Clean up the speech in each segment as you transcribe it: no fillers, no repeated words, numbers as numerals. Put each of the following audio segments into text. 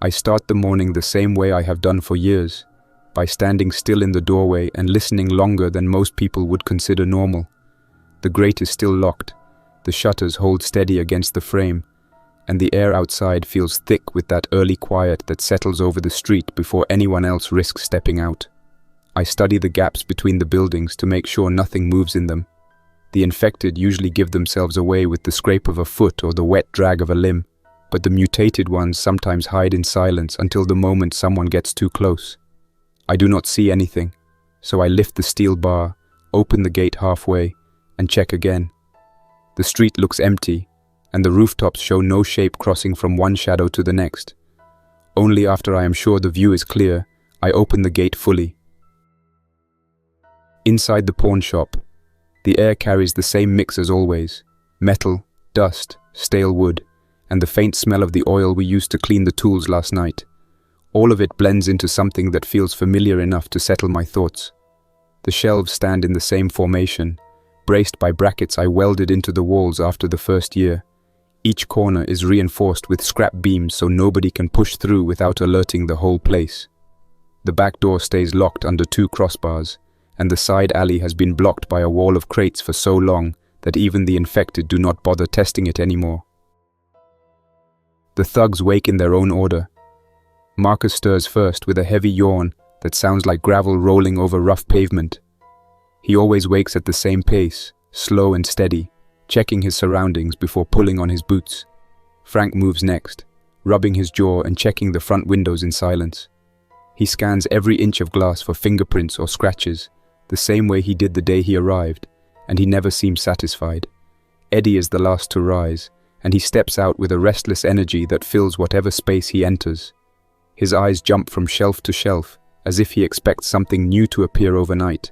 I start the morning the same way I have done for years, by standing still in the doorway and listening longer than most people would consider normal. The grate is still locked, the shutters hold steady against the frame, and the air outside feels thick with that early quiet that settles over the street before anyone else risks stepping out. I study the gaps between the buildings to make sure nothing moves in them. The infected usually give themselves away with the scrape of a foot or the wet drag of a limb, but the mutated ones sometimes hide in silence until the moment someone gets too close. I do not see anything, so I lift the steel bar, open the gate halfway, and check again. The street looks empty, and the rooftops show no shape crossing from one shadow to the next. Only after I am sure the view is clear, I open the gate fully. Inside the pawn shop, the air carries the same mix as always: metal, dust, stale wood, and the faint smell of the oil we used to clean the tools last night. All of it blends into something that feels familiar enough to settle my thoughts. The shelves stand in the same formation, braced by brackets I welded into the walls after the first year. Each corner is reinforced with scrap beams so nobody can push through without alerting the whole place. The back door stays locked under 2 crossbars, and the side alley has been blocked by a wall of crates for so long that even the infected do not bother testing it anymore. The thugs wake in their own order. Marcus stirs first with a heavy yawn that sounds like gravel rolling over rough pavement. He always wakes at the same pace, slow and steady, checking his surroundings before pulling on his boots. Frank moves next, rubbing his jaw and checking the front windows in silence. He scans every inch of glass for fingerprints or scratches, the same way he did the day he arrived, and he never seems satisfied. Eddie is the last to rise, and he steps out with a restless energy that fills whatever space he enters. His eyes jump from shelf to shelf, as if he expects something new to appear overnight,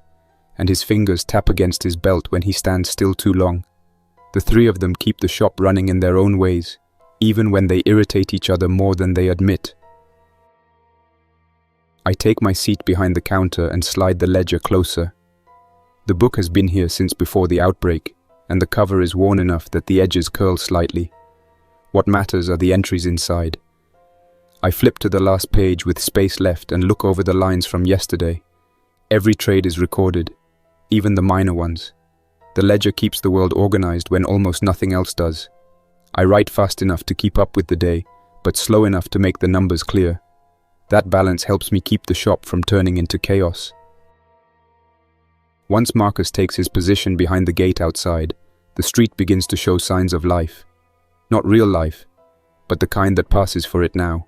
and his fingers tap against his belt when he stands still too long. The 3 of them keep the shop running in their own ways, even when they irritate each other more than they admit. I take my seat behind the counter and slide the ledger closer. The book has been here since before the outbreak, and the cover is worn enough that the edges curl slightly. What matters are the entries inside. I flip to the last page with space left and look over the lines from yesterday. Every trade is recorded, even the minor ones. The ledger keeps the world organized when almost nothing else does. I write fast enough to keep up with the day, but slow enough to make the numbers clear. That balance helps me keep the shop from turning into chaos. Once Marcus takes his position behind the gate outside, the street begins to show signs of life. Not real life, but the kind that passes for it now.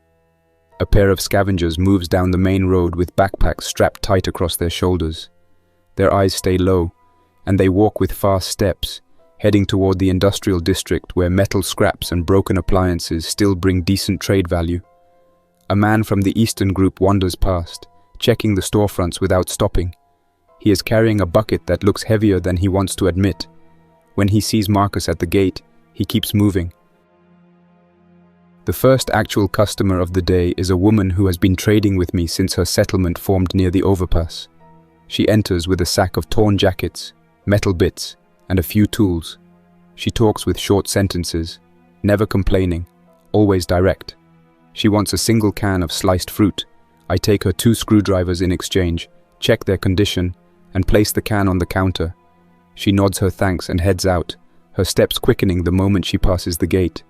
A pair of scavengers moves down the main road with backpacks strapped tight across their shoulders. Their eyes stay low, and they walk with fast steps, heading toward the industrial district where metal scraps and broken appliances still bring decent trade value. A man from the Eastern group wanders past, checking the storefronts without stopping. He is carrying a bucket that looks heavier than he wants to admit. When he sees Marcus at the gate, he keeps moving. The first actual customer of the day is a woman who has been trading with me since her settlement formed near the overpass. She enters with a sack of torn jackets, metal bits, and a few tools. She talks with short sentences, never complaining, always direct. She wants a single can of sliced fruit. I take her 2 screwdrivers in exchange, check their condition, and place the can on the counter. She nods her thanks and heads out, her steps quickening the moment she passes the gate.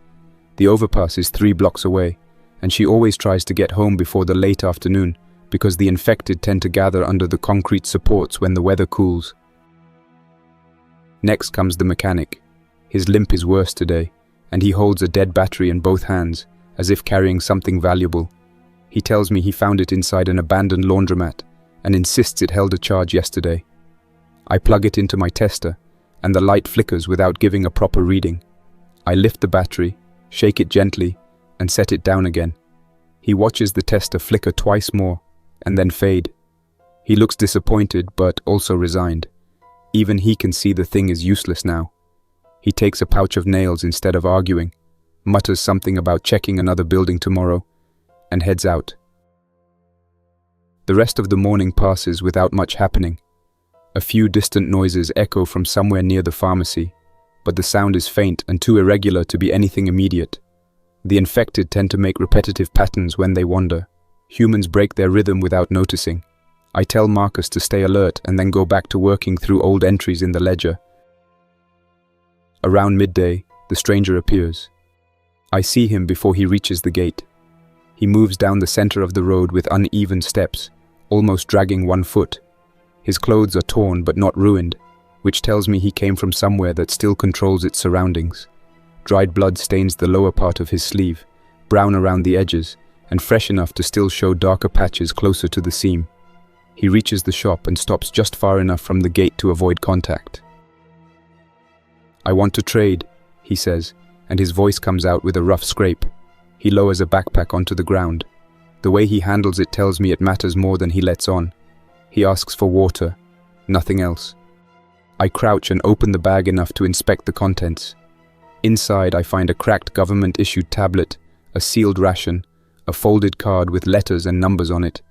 The overpass is 3 blocks away, and she always tries to get home before the late afternoon because the infected tend to gather under the concrete supports when the weather cools. Next comes the mechanic. His limp is worse today, and he holds a dead battery in both hands, as if carrying something valuable. He tells me he found it inside an abandoned laundromat, and insists it held a charge yesterday. I plug it into my tester, and the light flickers without giving a proper reading. I lift the battery, shake it gently, and set it down again. He watches the tester flicker twice more, and then fade. He looks disappointed, but also resigned. Even he can see the thing is useless now. He takes a pouch of nails instead of arguing, mutters something about checking another building tomorrow, and heads out. The rest of the morning passes without much happening. A few distant noises echo from somewhere near the pharmacy, but the sound is faint and too irregular to be anything immediate. The infected tend to make repetitive patterns when they wander. Humans break their rhythm without noticing. I tell Marcus to stay alert and then go back to working through old entries in the ledger. Around midday, the stranger appears. I see him before he reaches the gate. He moves down the center of the road with uneven steps, almost dragging one foot. His clothes are torn but not ruined, which tells me he came from somewhere that still controls its surroundings. Dried blood stains the lower part of his sleeve, brown around the edges, and fresh enough to still show darker patches closer to the seam. He reaches the shop and stops just far enough from the gate to avoid contact. "I want to trade," he says, and his voice comes out with a rough scrape. He lowers a backpack onto the ground. The way he handles it tells me it matters more than he lets on. He asks for water, nothing else. I crouch and open the bag enough to inspect the contents. Inside, I find a cracked government-issued tablet, a sealed ration, a folded card with letters and numbers on it,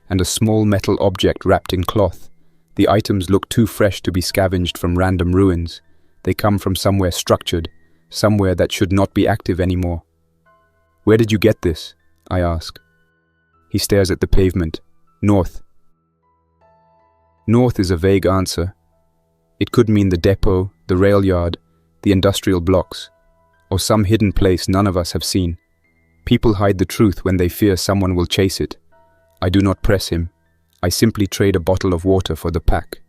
and a small metal object wrapped in cloth. The items look too fresh to be scavenged from random ruins. They come from somewhere structured, somewhere that should not be active anymore. "Where did you get this?" I ask. He stares at the pavement. "North." North is a vague answer. It could mean the depot, the rail yard, the industrial blocks, or some hidden place none of us have seen. People hide the truth when they fear someone will chase it. I do not press him. I simply trade a bottle of water for the pack.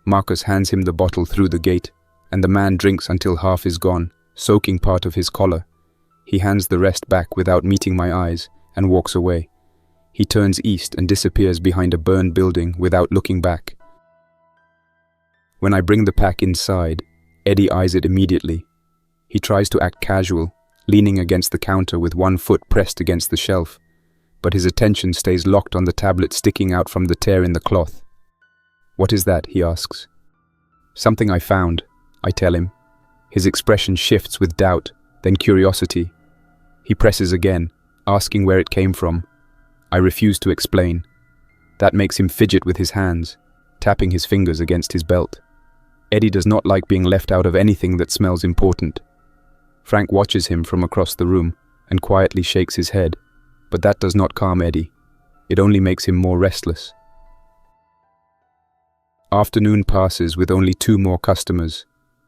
Marcus hands him the bottle through the gate, and the man drinks until half is gone, soaking part of his collar. He hands the rest back without meeting my eyes and walks away. He turns east and disappears behind a burned building without looking back. When I bring the pack inside, Eddie eyes it immediately. He tries to act casual, leaning against the counter with one foot pressed against the shelf, but his attention stays locked on the tablet sticking out from the tear in the cloth. "What is that?" he asks. "Something I found," I tell him. His expression shifts with doubt, then curiosity. He presses again, asking where it came from. I refuse to explain. That makes him fidget with his hands, tapping his fingers against his belt. Eddie does not like being left out of anything that smells important. Frank watches him from across the room and quietly shakes his head, but that does not calm Eddie. It only makes him more restless. Afternoon passes with only 2 more customers,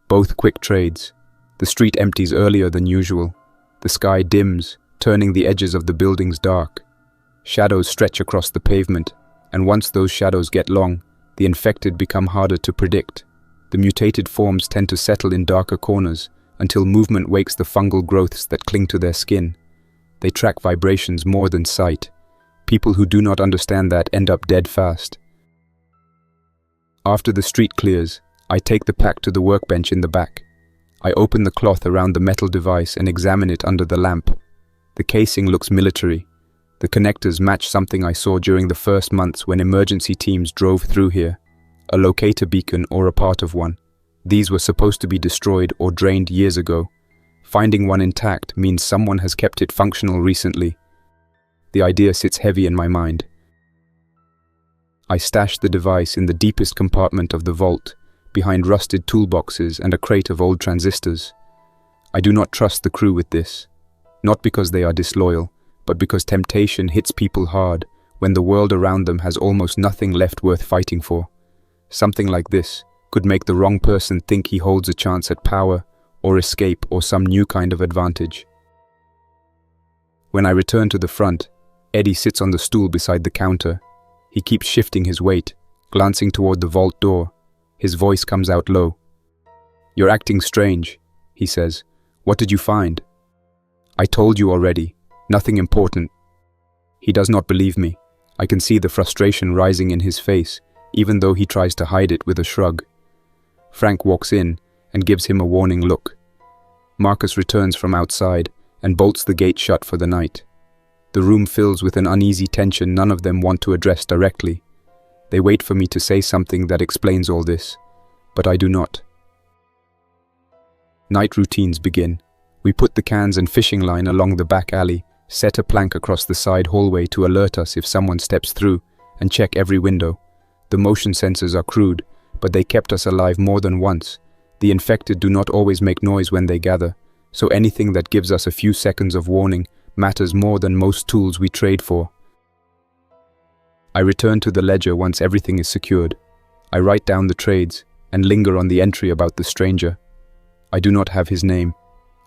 both quick trades. The street empties earlier than usual. The sky dims, turning the edges of the buildings dark. Shadows stretch across the pavement, and once those shadows get long, the infected become harder to predict. The mutated forms tend to settle in darker corners until movement wakes the fungal growths that cling to their skin. They track vibrations more than sight. People who do not understand that end up dead fast. After the street clears, I take the pack to the workbench in the back. I open the cloth around the metal device and examine it under the lamp. The casing looks military. The connectors match something I saw during the first months when emergency teams drove through here. A locator beacon or a part of one. These were supposed to be destroyed or drained years ago. Finding one intact means someone has kept it functional recently. The idea sits heavy in my mind. I stash the device in the deepest compartment of the vault, behind rusted toolboxes and a crate of old transistors. I do not trust the crew with this. Not because they are disloyal, but because temptation hits people hard when the world around them has almost nothing left worth fighting for. Something like this could make the wrong person think he holds a chance at power or escape or some new kind of advantage. When I return to the front, Eddie sits on the stool beside the counter. He keeps shifting his weight, glancing toward the vault door. His voice comes out low. "You're acting strange," he says. "What did you find?" "I told you already. Nothing important." He does not believe me. I can see the frustration rising in his face, even though he tries to hide it with a shrug. Frank walks in and gives him a warning look. Marcus returns from outside and bolts the gate shut for the night. The room fills with an uneasy tension none of them want to address directly. They wait for me to say something that explains all this, but I do not. Night routines begin. We put the cans and fishing line along the back alley, set a plank across the side hallway to alert us if someone steps through, and check every window. The motion sensors are crude, but they kept us alive more than once. The infected do not always make noise when they gather. so anything that gives us a few seconds of warning matters more than most tools we trade for. I return to the ledger once everything is secured. I write down the trades and linger on the entry about the stranger. I do not have his name.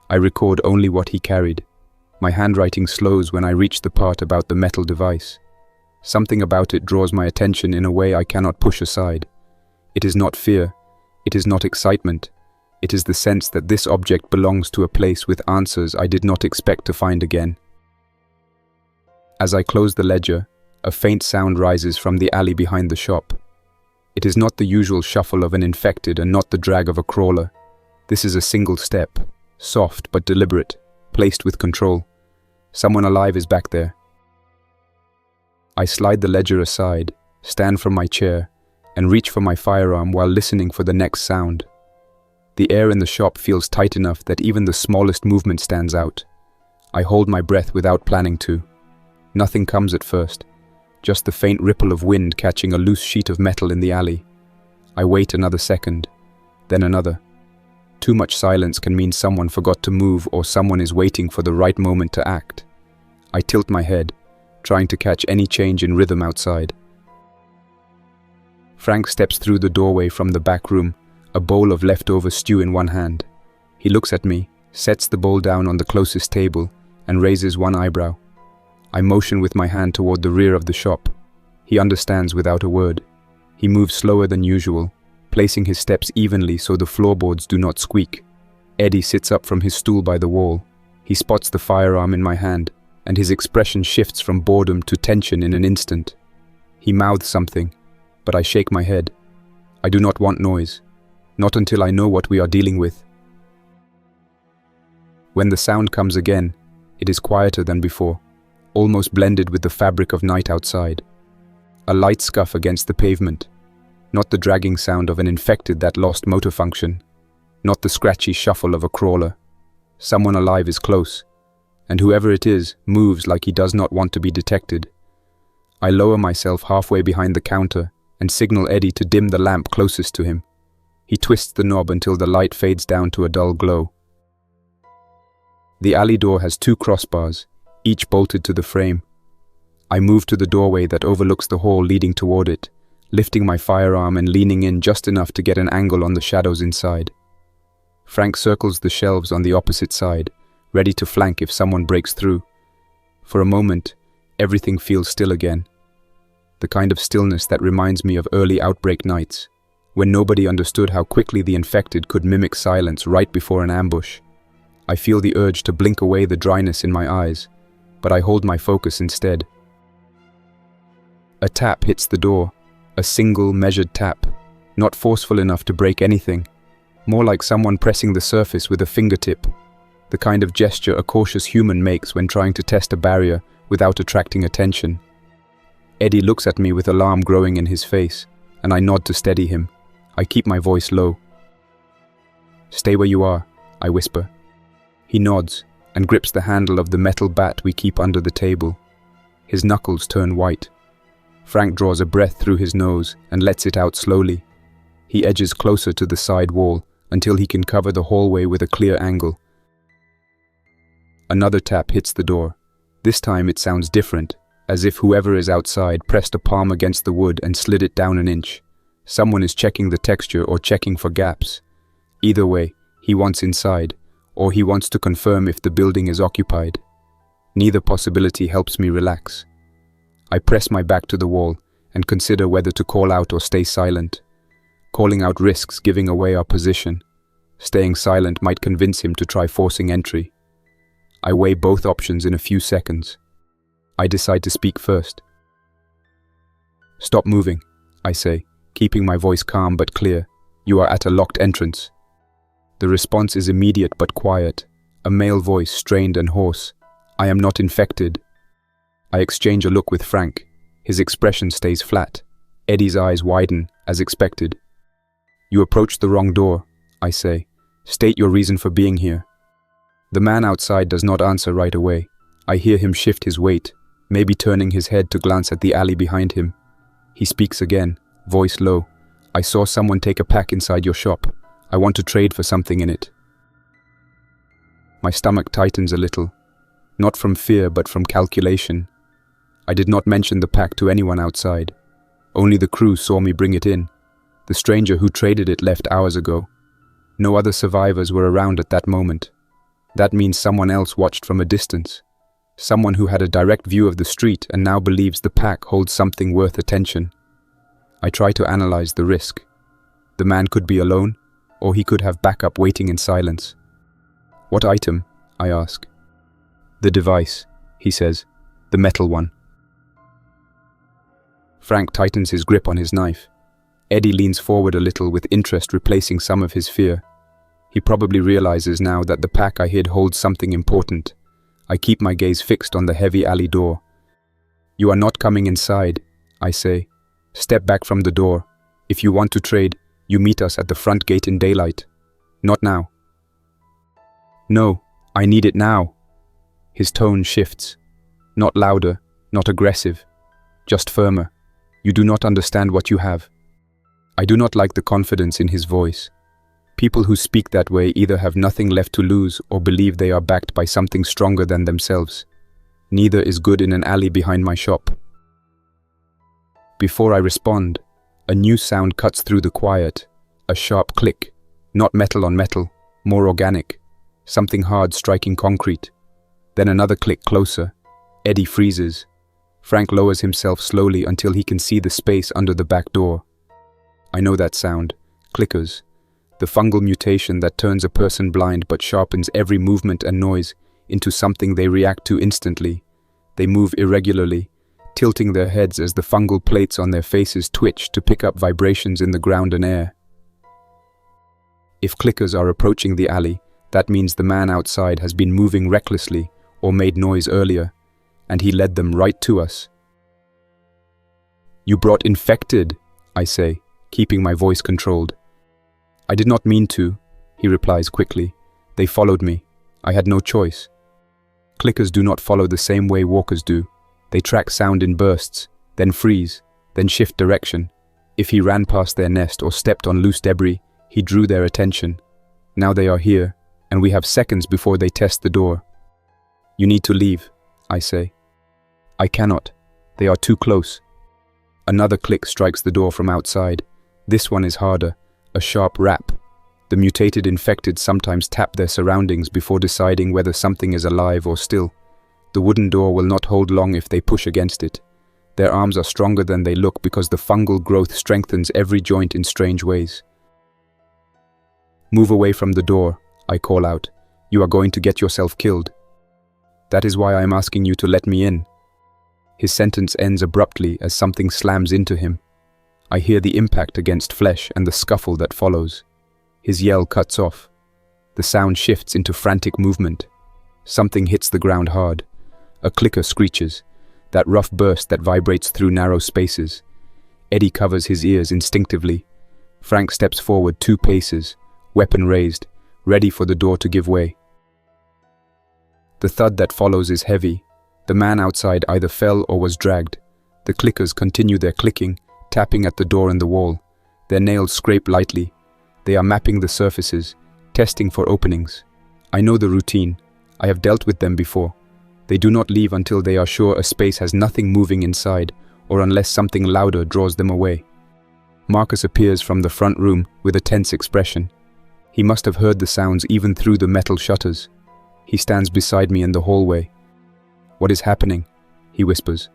I record only what he carried. My handwriting slows when I reach the part about the metal device. Something about it draws my attention in a way I cannot push aside. It is not fear. It is not excitement. It is the sense that this object belongs to a place with answers I did not expect to find again. As I close the ledger, a faint sound rises from the alley behind the shop. It is not the usual shuffle of an infected and not the drag of a crawler. This is a single step, soft but deliberate, placed with control. Someone alive is back there. I slide the ledger aside, stand from my chair, and reach for my firearm while listening for the next sound. The air in the shop feels tight enough that even the smallest movement stands out. I hold my breath without planning to. Nothing comes at first, just the faint ripple of wind catching a loose sheet of metal in the alley. I wait another second, then another. Too much silence can mean someone forgot to move or someone is waiting for the right moment to act. I tilt my head, trying to catch any change in rhythm outside. Frank steps through the doorway from the back room, a bowl of leftover stew in one hand. He looks at me, sets the bowl down on the closest table, and raises one eyebrow. I motion with my hand toward the rear of the shop. He understands without a word. He moves slower than usual, placing his steps evenly so the floorboards do not squeak. Eddie sits up from his stool by the wall. He spots the firearm in my hand, and his expression shifts from boredom to tension in an instant. He mouths something, but I shake my head. I do not want noise, not until I know what we are dealing with. When the sound comes again, it is quieter than before, almost blended with the fabric of night outside. A light scuff against the pavement, not the dragging sound of an infected that lost motor function, not the scratchy shuffle of a crawler. Someone alive is close, and whoever it is moves like he does not want to be detected. I lower myself halfway behind the counter and signal Eddie to dim the lamp closest to him. He twists the knob until the light fades down to a dull glow. The alley door has 2 crossbars, each bolted to the frame. I move to the doorway that overlooks the hall leading toward it, lifting my firearm and leaning in just enough to get an angle on the shadows inside. Frank circles the shelves on the opposite side, ready to flank if someone breaks through. For a moment, everything feels still again. The kind of stillness that reminds me of early outbreak nights, when nobody understood how quickly the infected could mimic silence right before an ambush. I feel the urge to blink away the dryness in my eyes, but I hold my focus instead. A tap hits the door, a single measured tap, not forceful enough to break anything, more like someone pressing the surface with a fingertip, the kind of gesture a cautious human makes when trying to test a barrier without attracting attention. Eddie looks at me with alarm growing in his face, and I nod to steady him. I keep my voice low. "Stay where you are," I whisper. He nods and grips the handle of the metal bat we keep under the table. His knuckles turn white. Frank draws a breath through his nose and lets it out slowly. He edges closer to the side wall until he can cover the hallway with a clear angle. Another tap hits the door. This time it sounds different, as if whoever is outside pressed a palm against the wood and slid it down an inch. Someone is checking the texture or checking for gaps. Either way, he wants inside, or he wants to confirm if the building is occupied. Neither possibility helps me relax. I press my back to the wall and consider whether to call out or stay silent. Calling out risks giving away our position. Staying silent might convince him to try forcing entry. I weigh both options in a few seconds. I decide to speak first. "Stop moving," I say, keeping my voice calm but clear. "You are at a locked entrance." The response is immediate but quiet, a male voice strained and hoarse. "I am not infected." I exchange a look with Frank. His expression stays flat. Eddie's eyes widen, as expected. "You approached the wrong door," I say. "State your reason for being here." The man outside does not answer right away. I hear him shift his weight, maybe turning his head to glance at the alley behind him. He speaks again, voice low. "I saw someone take a pack inside your shop. I want to trade for something in it." My stomach tightens a little, not from fear but from calculation. I did not mention the pack to anyone outside. Only the crew saw me bring it in. The stranger who traded it left hours ago. No other survivors were around at that moment. That means someone else watched from a distance. Someone who had a direct view of the street and now believes the pack holds something worth attention. I try to analyze the risk. The man could be alone, or he could have backup waiting in silence. "What item?" I ask. "The device," he says. "The metal one." Frank tightens his grip on his knife. Eddie leans forward a little with interest replacing some of his fear. He probably realizes now that the pack I hid holds something important. I keep my gaze fixed on the heavy alley door. "You are not coming inside," I say. "Step back from the door. If you want to trade, you meet us at the front gate in daylight. Not now." "No, I need it now." His tone shifts. Not louder, not aggressive, just firmer. "You do not understand what you have." I do not like the confidence in his voice. People who speak that way either have nothing left to lose or believe they are backed by something stronger than themselves. Neither is good in an alley behind my shop. Before I respond, a new sound cuts through the quiet. A sharp click. Not metal on metal, more organic. Something hard striking concrete. Then another click closer. Eddie freezes. Frank lowers himself slowly until he can see the space under the back door. I know that sound. Clickers. The fungal mutation that turns a person blind but sharpens every movement and noise into something they react to instantly. They move irregularly, tilting their heads as the fungal plates on their faces twitch to pick up vibrations in the ground and air. If clickers are approaching the alley, that means the man outside has been moving recklessly or made noise earlier, and he led them right to us. "You brought infected," I say, keeping my voice controlled. "I did not mean to," he replies quickly. "They followed me. I had no choice." Clickers do not follow the same way walkers do. They track sound in bursts, then freeze, then shift direction. If he ran past their nest or stepped on loose debris, he drew their attention. Now they are here, and we have seconds before they test the door. "You need to leave," I say. "I cannot. They are too close." Another click strikes the door from outside. This one is harder. A sharp rap. The mutated infected sometimes tap their surroundings before deciding whether something is alive or still. The wooden door will not hold long if they push against it. Their arms are stronger than they look because the fungal growth strengthens every joint in strange ways. "Move away from the door," I call out. "You are going to get yourself killed." "That is why I am asking you to let me in." His sentence ends abruptly as something slams into him. I hear the impact against flesh and the scuffle that follows. His yell cuts off. The sound shifts into frantic movement. Something hits the ground hard. A clicker screeches, that rough burst that vibrates through narrow spaces. Eddie covers his ears instinctively. Frank steps forward 2 paces, weapon raised, ready for the door to give way. The thud that follows is heavy. The man outside either fell or was dragged. The clickers continue their clicking, tapping at the door and the wall. Their nails scrape lightly. They are mapping the surfaces, testing for openings. I know the routine. I have dealt with them before. They do not leave until they are sure a space has nothing moving inside, or unless something louder draws them away. Marcus appears from the front room with a tense expression. He must have heard the sounds even through the metal shutters. He stands beside me in the hallway. "What is happening?" he whispers.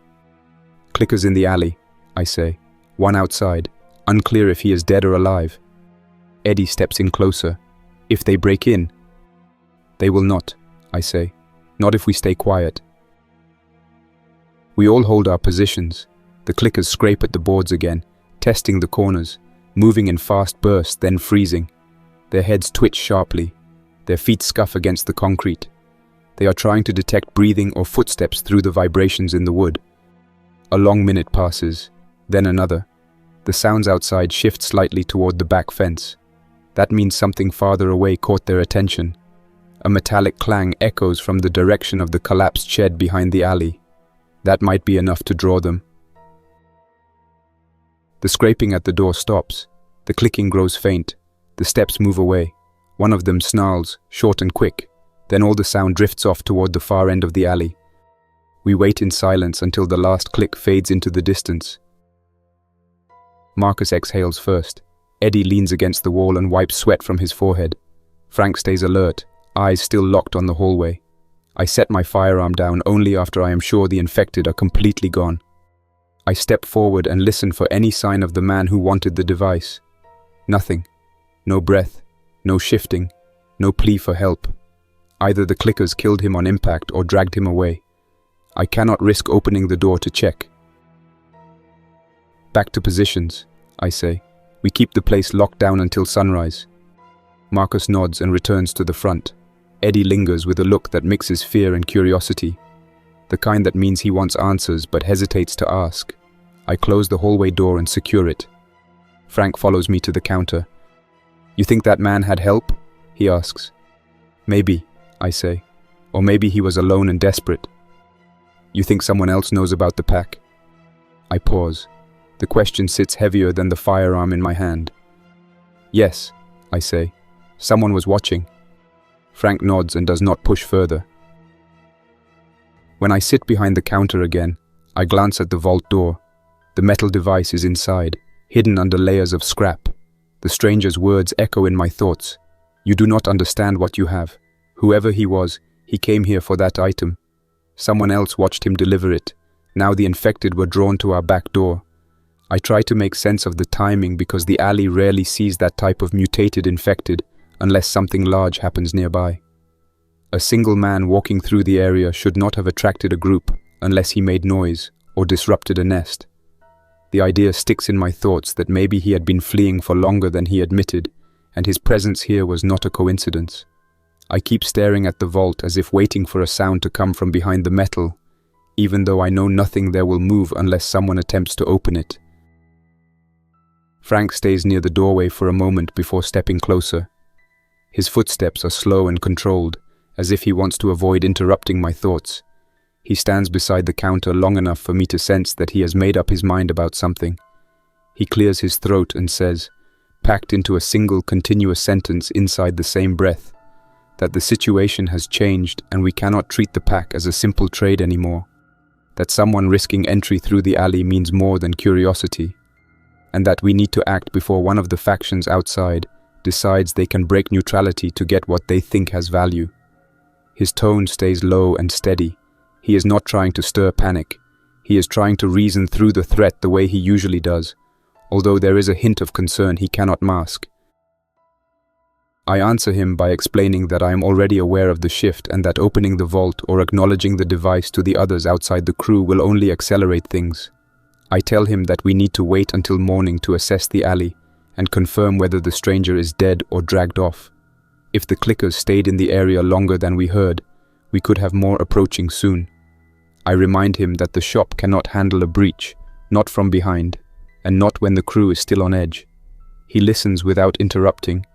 "Clickers in the alley," I say. "One outside. Unclear if he is dead or alive." Eddie steps in closer. "If they break in?" "They will not," I say. "Not if we stay quiet." We all hold our positions. The clickers scrape at the boards again, testing the corners, moving in fast bursts, then freezing. Their heads twitch sharply. Their feet scuff against the concrete. They are trying to detect breathing or footsteps through the vibrations in the wood. A long minute passes, then another. The sounds outside shift slightly toward the back fence. That means something farther away caught their attention. A metallic clang echoes from the direction of the collapsed shed behind the alley. That might be enough to draw them. The scraping at the door stops. The clicking grows faint. The steps move away. One of them snarls, short and quick. Then all the sound drifts off toward the far end of the alley. We wait in silence until the last click fades into the distance. Marcus exhales first. Eddie leans against the wall and wipes sweat from his forehead. Frank stays alert, eyes still locked on the hallway. I set my firearm down only after I am sure the infected are completely gone. I step forward and listen for any sign of the man who wanted the device. Nothing. No breath, no shifting, no plea for help. Either the clickers killed him on impact or dragged him away. I cannot risk opening the door to check. Back to positions, I say. We keep the place locked down until sunrise. Marcus nods and returns to the front. Eddie lingers with a look that mixes fear and curiosity. The kind that means he wants answers but hesitates to ask. I close the hallway door and secure it. Frank follows me to the counter. "You think that man had help?" he asks. "Maybe," I say. "Or maybe he was alone and desperate." "You think someone else knows about the pack?" I pause. The question sits heavier than the firearm in my hand. "Yes," I say. "Someone was watching." Frank nods and does not push further. When I sit behind the counter again, I glance at the vault door. The metal device is inside, hidden under layers of scrap. The stranger's words echo in my thoughts. "You do not understand what you have. Whoever he was, he came here for that item. Someone else watched him deliver it. Now the infected were drawn to our back door." I try to make sense of the timing because the alley rarely sees that type of mutated infected unless something large happens nearby. A single man walking through the area should not have attracted a group unless he made noise or disrupted a nest. The idea sticks in my thoughts that maybe he had been fleeing for longer than he admitted, and his presence here was not a coincidence. I keep staring at the vault as if waiting for a sound to come from behind the metal, even though I know nothing there will move unless someone attempts to open it. Frank stays near the doorway for a moment before stepping closer. His footsteps are slow and controlled, as if he wants to avoid interrupting my thoughts. He stands beside the counter long enough for me to sense that he has made up his mind about something. He clears his throat and says, packed into a single continuous sentence inside the same breath, that the situation has changed and we cannot treat the pack as a simple trade anymore. That someone risking entry through the alley means more than curiosity, and that we need to act before one of the factions outside decides they can break neutrality to get what they think has value. His tone stays low and steady. He is not trying to stir panic. He is trying to reason through the threat the way he usually does, although there is a hint of concern he cannot mask. I answer him by explaining that I am already aware of the shift and that opening the vault or acknowledging the device to the others outside the crew will only accelerate things. I tell him that we need to wait until morning to assess the alley and confirm whether the stranger is dead or dragged off. If the clickers stayed in the area longer than we heard, we could have more approaching soon. I remind him that the shop cannot handle a breach, not from behind, and not when the crew is still on edge. He listens without interrupting,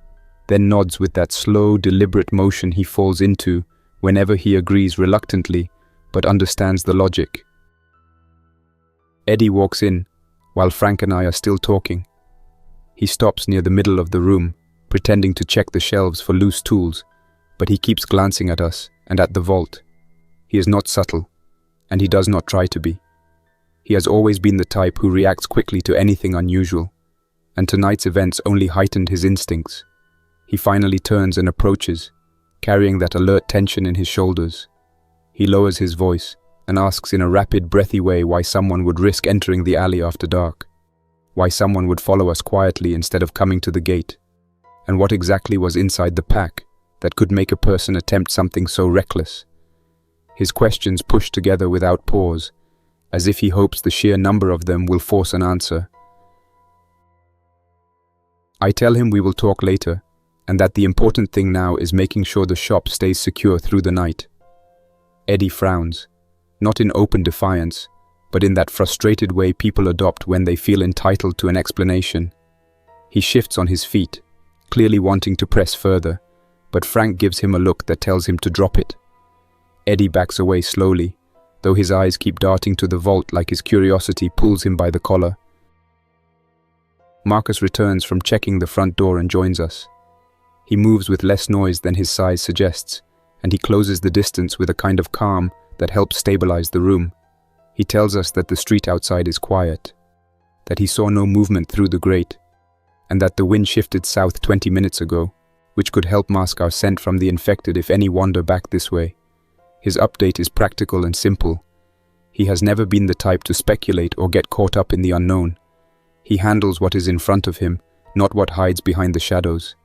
then nods with that slow, deliberate motion he falls into whenever he agrees reluctantly, but understands the logic. Eddie walks in, while Frank and I are still talking. He stops near the middle of the room, pretending to check the shelves for loose tools, but he keeps glancing at us and at the vault. He is not subtle, and he does not try to be. He has always been the type who reacts quickly to anything unusual, and tonight's events only heightened his instincts. He finally turns and approaches, carrying that alert tension in his shoulders. He lowers his voice and asks in a rapid, breathy way why someone would risk entering the alley after dark, why someone would follow us quietly instead of coming to the gate, and what exactly was inside the pack that could make a person attempt something so reckless. His questions push together without pause, as if he hopes the sheer number of them will force an answer. I tell him we will talk later, and that the important thing now is making sure the shop stays secure through the night. Eddie frowns, not in open defiance, but in that frustrated way people adopt when they feel entitled to an explanation. He shifts on his feet, clearly wanting to press further, but Frank gives him a look that tells him to drop it. Eddie backs away slowly, though his eyes keep darting to the vault like his curiosity pulls him by the collar. Marcus returns from checking the front door and joins us. He moves with less noise than his size suggests, and he closes the distance with a kind of calm that helps stabilize the room. He tells us that the street outside is quiet, that he saw no movement through the grate, and that the wind shifted south 20 minutes ago, which could help mask our scent from the infected if any wander back this way. His update is practical and simple. He has never been the type to speculate or get caught up in the unknown. He handles what is in front of him, not what hides behind the shadows.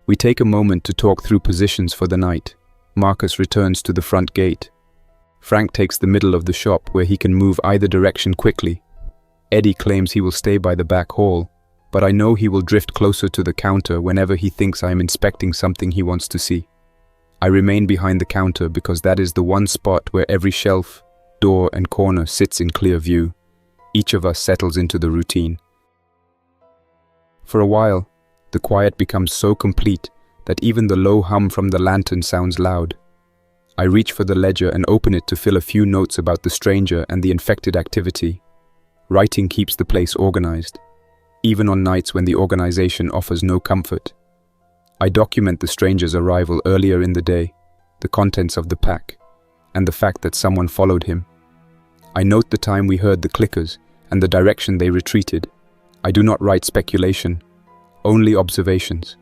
We take a moment to talk through positions for the night. Marcus returns to the front gate. Frank takes the middle of the shop where he can move either direction quickly. Eddie claims he will stay by the back hall, but I know he will drift closer to the counter whenever he thinks I am inspecting something he wants to see. I remain behind the counter because that is the one spot where every shelf, door and corner sits in clear view. Each of us settles into the routine. For a while, the quiet becomes so complete that even the low hum from the lantern sounds loud. I reach for the ledger and open it to fill a few notes about the stranger and the infected activity. Writing keeps the place organized, even on nights when the organization offers no comfort. I document the stranger's arrival earlier in the day, the contents of the pack, and the fact that someone followed him. I note the time we heard the clickers and the direction they retreated. I do not write speculation, only observations.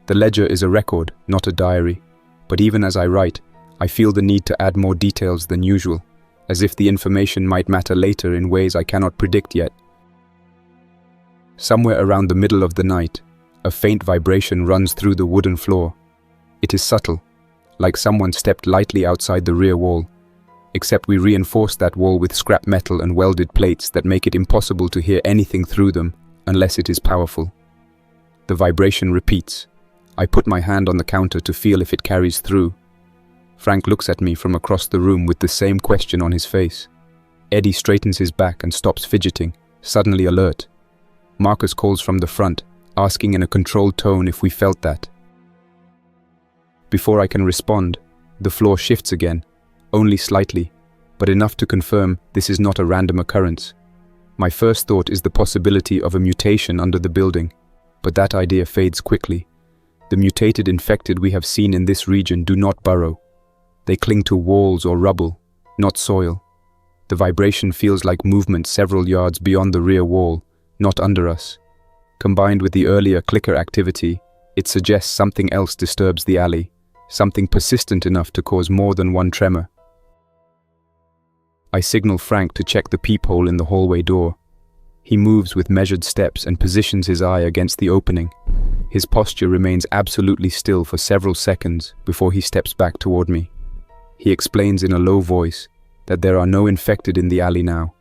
The ledger is a record, not a diary, but even as I write, I feel the need to add more details than usual, as if the information might matter later in ways I cannot predict yet. Somewhere around the middle of the night, a faint vibration runs through the wooden floor. It is subtle, like someone stepped lightly outside the rear wall, except we reinforce that wall with scrap metal and welded plates that make it impossible to hear anything through them unless it is powerful. The vibration repeats. I put my hand on the counter to feel if it carries through. Frank looks at me from across the room with the same question on his face. Eddie straightens his back and stops fidgeting, suddenly alert. Marcus calls from the front, asking in a controlled tone if we felt that. Before I can respond, the floor shifts again, only slightly, but enough to confirm this is not a random occurrence. My first thought is the possibility of a mutation under the building, but that idea fades quickly. The mutated infected we have seen in this region do not burrow. They cling to walls or rubble, not soil. The vibration feels like movement several yards beyond the rear wall, not under us. Combined with the earlier clicker activity, it suggests something else disturbs the alley, something persistent enough to cause more than one tremor. I signal Frank to check the peephole in the hallway door. He moves with measured steps and positions his eye against the opening. His posture remains absolutely still for several seconds before he steps back toward me. He explains in a low voice that there are no infected in the alley now,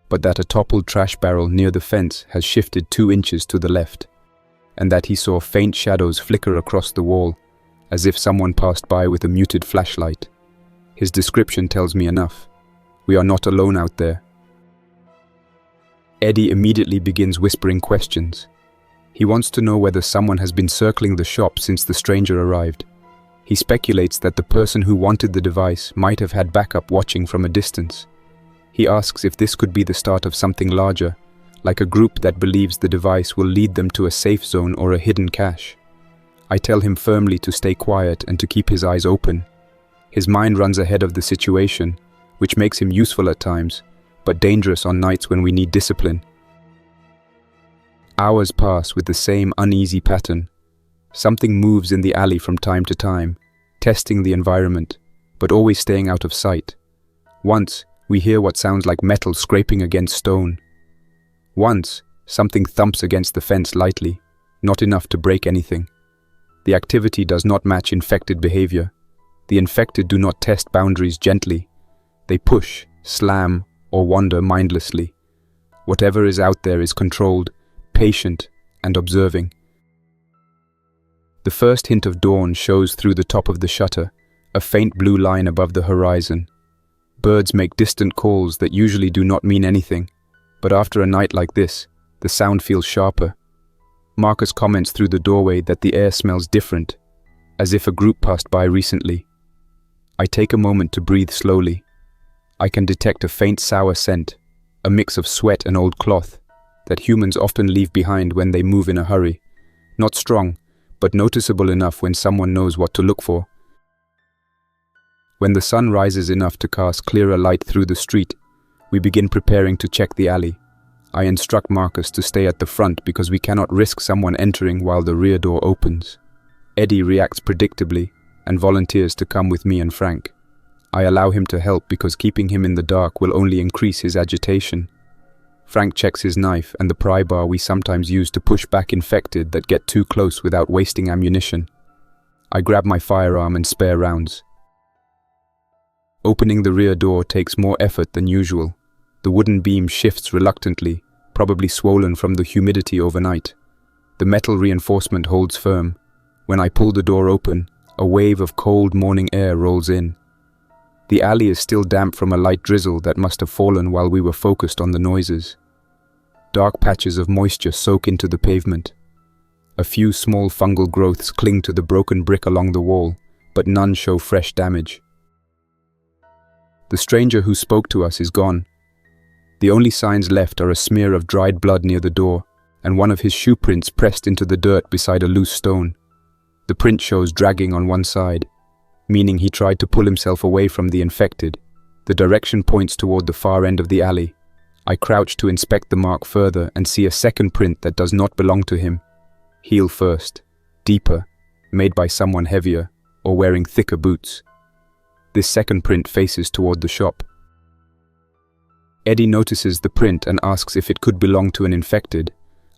but that a toppled trash barrel near the fence has shifted 2 inches to the left, and that he saw faint shadows flicker across the wall, as if someone passed by with a muted flashlight. His description tells me enough. We are not alone out there. Eddie immediately begins whispering questions. He wants to know whether someone has been circling the shop since the stranger arrived. He speculates that the person who wanted the device might have had backup watching from a distance. He asks if this could be the start of something larger, like a group that believes the device will lead them to a safe zone or a hidden cache. I tell him firmly to stay quiet and to keep his eyes open. His mind runs ahead of the situation, which makes him useful at times, but dangerous on nights when we need discipline. Hours pass with the same uneasy pattern. Something moves in the alley from time to time, testing the environment, but always staying out of sight. Once, we hear what sounds like metal scraping against stone. Once, something thumps against the fence lightly, not enough to break anything. The activity does not match infected behavior. The infected do not test boundaries gently. They push, slam, or wander mindlessly. Whatever is out there is controlled, patient, and observing. The first hint of dawn shows through the top of the shutter, a faint blue line above the horizon. Birds make distant calls that usually do not mean anything, but after a night like this, the sound feels sharper. Marcus comments through the doorway that the air smells different, as if a group passed by recently. I take a moment to breathe slowly. I can detect a faint sour scent, a mix of sweat and old cloth, that humans often leave behind when they move in a hurry. Not strong, but noticeable enough when someone knows what to look for. When the sun rises enough to cast clearer light through the street, we begin preparing to check the alley. I instruct Marcus to stay at the front because we cannot risk someone entering while the rear door opens. Eddie reacts predictably and volunteers to come with me and Frank. I allow him to help because keeping him in the dark will only increase his agitation. Frank checks his knife and the pry bar we sometimes use to push back infected that get too close without wasting ammunition. I grab my firearm and spare rounds. Opening the rear door takes more effort than usual. The wooden beam shifts reluctantly, probably swollen from the humidity overnight. The metal reinforcement holds firm. When I pull the door open, a wave of cold morning air rolls in. The alley is still damp from a light drizzle that must have fallen while we were focused on the noises. Dark patches of moisture soak into the pavement. A few small fungal growths cling to the broken brick along the wall, but none show fresh damage. The stranger who spoke to us is gone. The only signs left are a smear of dried blood near the door, and one of his shoe prints pressed into the dirt beside a loose stone. The print shows dragging on one side, meaning he tried to pull himself away from the infected. The direction points toward the far end of the alley. I crouch to inspect the mark further and see a second print that does not belong to him. Heel first, deeper, made by someone heavier, or wearing thicker boots. This second print faces toward the shop. Eddie notices the print and asks if it could belong to an infected.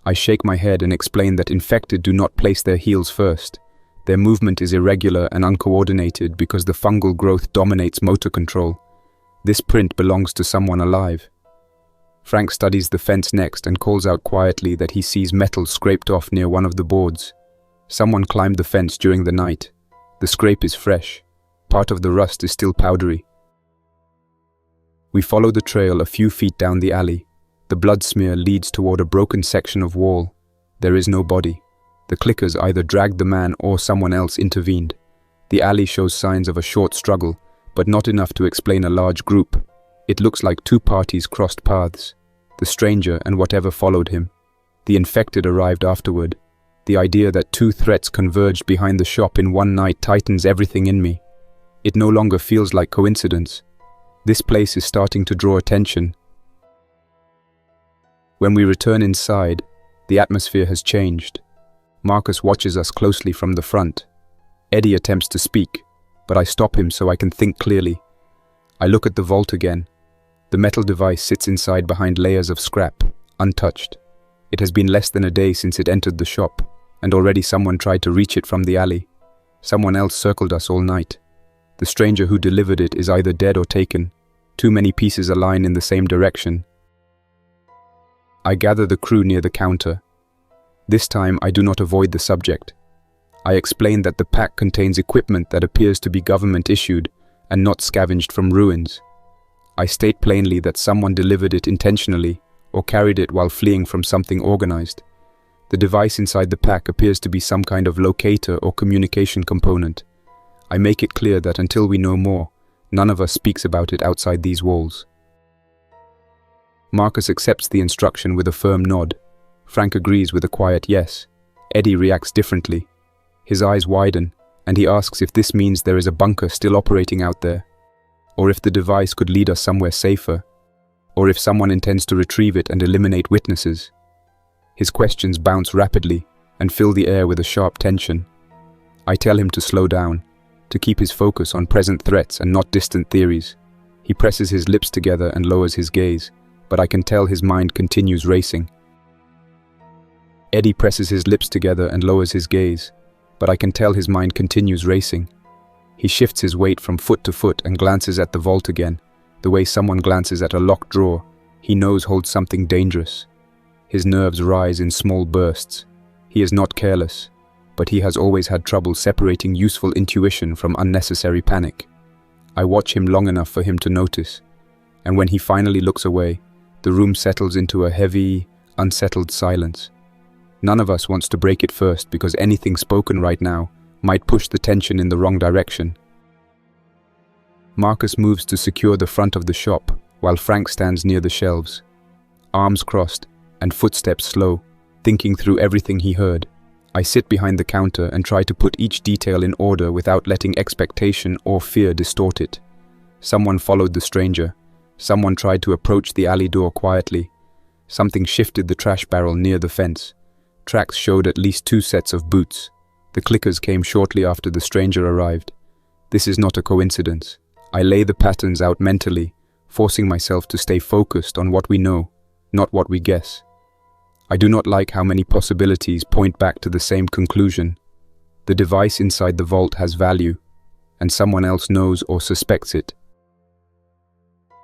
I shake my head and explain that infected do not place their heels first. Their movement is irregular and uncoordinated because the fungal growth dominates motor control. This print belongs to someone alive. Frank studies the fence next and calls out quietly that he sees metal scraped off near one of the boards. Someone climbed the fence during the night. The scrape is fresh. Part of the rust is still powdery. We follow the trail a few feet down the alley. The blood smear leads toward a broken section of wall. There is no body. The clickers either dragged the man or someone else intervened. The alley shows signs of a short struggle, but not enough to explain a large group. It looks like two parties crossed paths, the stranger and whatever followed him. The infected arrived afterward. The idea that two threats converged behind the shop in one night tightens everything in me. It no longer feels like coincidence. This place is starting to draw attention. When we return inside, the atmosphere has changed. Marcus watches us closely from the front. Eddie attempts to speak, but I stop him so I can think clearly. I look at the vault again. The metal device sits inside behind layers of scrap, untouched. It has been less than a day since it entered the shop, and already someone tried to reach it from the alley. Someone else circled us all night. The stranger who delivered it is either dead or taken. Too many pieces align in the same direction. I gather the crew near the counter. This time I do not avoid the subject. I explain that the pack contains equipment that appears to be government issued and not scavenged from ruins. I state plainly that someone delivered it intentionally or carried it while fleeing from something organized. The device inside the pack appears to be some kind of locator or communication component. I make it clear that until we know more, none of us speaks about it outside these walls. Marcus accepts the instruction with a firm nod. Frank agrees with a quiet yes. Eddie reacts differently. His eyes widen, and he asks if this means there is a bunker still operating out there, or if the device could lead us somewhere safer, or if someone intends to retrieve it and eliminate witnesses. His questions bounce rapidly and fill the air with a sharp tension. I tell him to slow down, to keep his focus on present threats and not distant theories. He presses his lips together and lowers his gaze, but I can tell his mind continues racing. Eddie presses his lips together and lowers his gaze, but I can tell his mind continues racing. He shifts his weight from foot to foot and glances at the vault again, the way someone glances at a locked drawer he knows holds something dangerous. His nerves rise in small bursts. He is not careless, but he has always had trouble separating useful intuition from unnecessary panic. I watch him long enough for him to notice, and when he finally looks away, the room settles into a heavy, unsettled silence. None of us wants to break it first because anything spoken right now might push the tension in the wrong direction. Marcus moves to secure the front of the shop, while Frank stands near the shelves. Arms crossed and footsteps slow, thinking through everything he heard. I sit behind the counter and try to put each detail in order without letting expectation or fear distort it. Someone followed the stranger. Someone tried to approach the alley door quietly. Something shifted the trash barrel near the fence. Tracks showed at least 2 sets of boots. The clickers came shortly after the stranger arrived. This is not a coincidence. I lay the patterns out mentally, forcing myself to stay focused on what we know, not what we guess. I do not like how many possibilities point back to the same conclusion. The device inside the vault has value, and someone else knows or suspects it.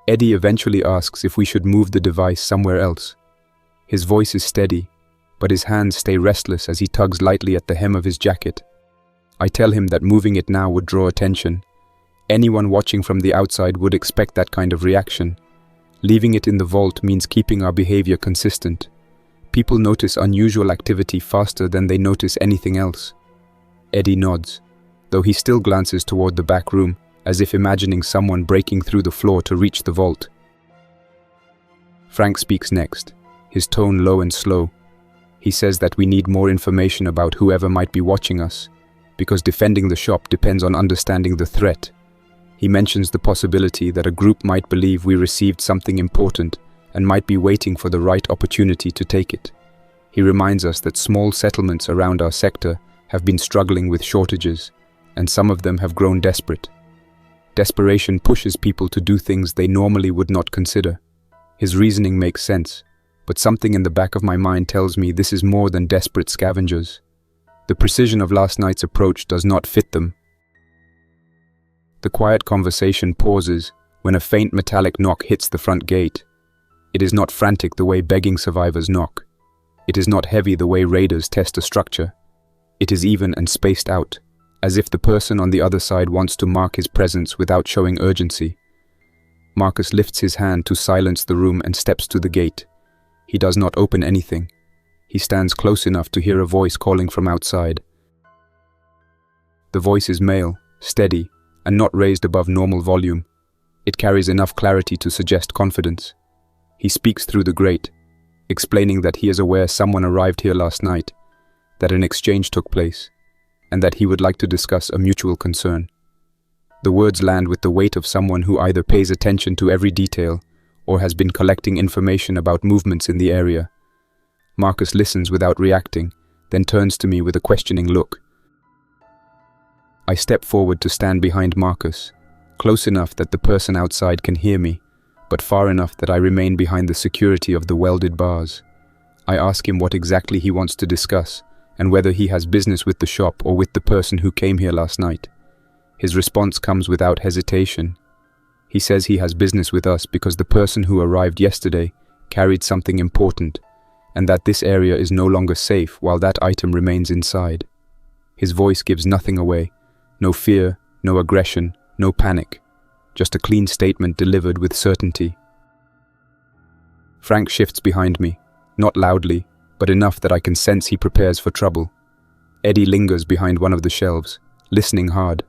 Eddie eventually asks if we should move the device somewhere else. His voice is steady, but his hands stay restless as he tugs lightly at the hem of his jacket. I tell him that moving it now would draw attention. Anyone watching from the outside would expect that kind of reaction. Leaving it in the vault means keeping our behavior consistent. People notice unusual activity faster than they notice anything else. Eddie nods, though he still glances toward the back room, as if imagining someone breaking through the floor to reach the vault. Frank speaks next, his tone low and slow. He says that we need more information about whoever might be watching us, because defending the shop depends on understanding the threat. He mentions the possibility that a group might believe we received something important and might be waiting for the right opportunity to take it. He reminds us that small settlements around our sector have been struggling with shortages, and some of them have grown desperate. Desperation pushes people to do things they normally would not consider. His reasoning makes sense, but something in the back of my mind tells me this is more than desperate scavengers. The precision of last night's approach does not fit them. The quiet conversation pauses when a faint metallic knock hits the front gate. It is not frantic the way begging survivors knock. It is not heavy the way raiders test a structure. It is even and spaced out, as if the person on the other side wants to mark his presence without showing urgency. Marcus lifts his hand to silence the room and steps to the gate. He does not open anything. He stands close enough to hear a voice calling from outside. The voice is male, steady, and not raised above normal volume. It carries enough clarity to suggest confidence. He speaks through the grate, explaining that he is aware someone arrived here last night, that an exchange took place, and that he would like to discuss a mutual concern. The words land with the weight of someone who either pays attention to every detail or has been collecting information about movements in the area. Marcus listens without reacting, then turns to me with a questioning look. I step forward to stand behind Marcus, close enough that the person outside can hear me, but far enough that I remain behind the security of the welded bars. I ask him what exactly he wants to discuss, and whether he has business with the shop or with the person who came here last night. His response comes without hesitation. He says he has business with us because the person who arrived yesterday carried something important, and that this area is no longer safe while that item remains inside. His voice gives nothing away. No fear, no aggression, no panic. Just a clean statement delivered with certainty. Frank shifts behind me, not loudly, but enough that I can sense he prepares for trouble. Eddie lingers behind one of the shelves, listening hard.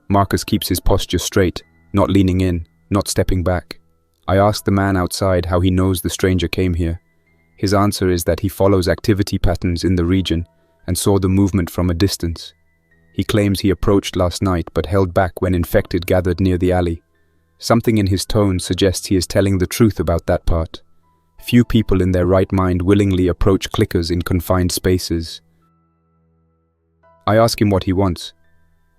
Marcus keeps his posture straight, not leaning in, not stepping back. I ask the man outside how he knows the stranger came here. His answer is that he follows activity patterns in the region and saw the movement from a distance. He claims he approached last night but held back when infected gathered near the alley. Something in his tone suggests he is telling the truth about that part. Few people in their right mind willingly approach clickers in confined spaces. I ask him what he wants.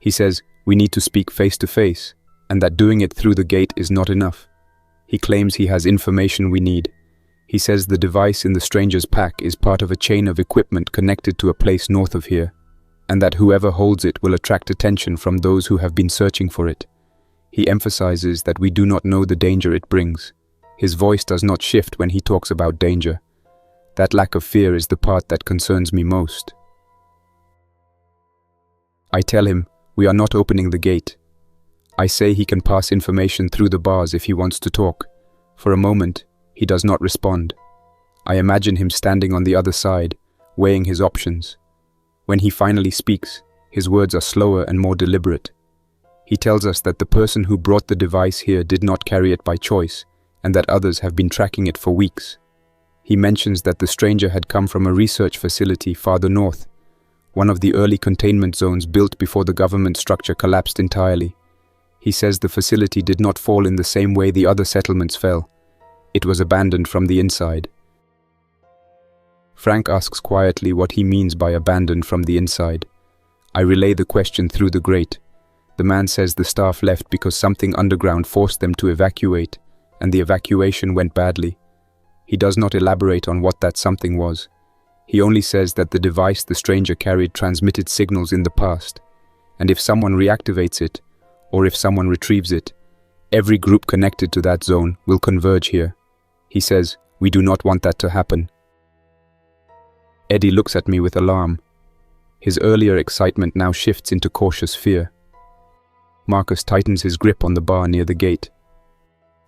He says we need to speak face to face, and that doing it through the gate is not enough. He claims he has information we need. He says the device in the stranger's pack is part of a chain of equipment connected to a place north of here, and that whoever holds it will attract attention from those who have been searching for it. He emphasizes that we do not know the danger it brings. His voice does not shift when he talks about danger. That lack of fear is the part that concerns me most. I tell him we are not opening the gate. I say he can pass information through the bars if he wants to talk. For a moment, he does not respond. I imagine him standing on the other side, weighing his options. When he finally speaks, his words are slower and more deliberate. He tells us that the person who brought the device here did not carry it by choice, and that others have been tracking it for weeks. He mentions that the stranger had come from a research facility farther north, one of the early containment zones built before the government structure collapsed entirely. He says the facility did not fall in the same way the other settlements fell. It was abandoned from the inside. Frank asks quietly what he means by abandoned from the inside. I relay the question through the grate. The man says the staff left because something underground forced them to evacuate, and the evacuation went badly. He does not elaborate on what that something was. He only says that the device the stranger carried transmitted signals in the past, and if someone reactivates it, or if someone retrieves it, every group connected to that zone will converge here. He says, we do not want that to happen. Eddie looks at me with alarm. His earlier excitement now shifts into cautious fear. Marcus tightens his grip on the bar near the gate.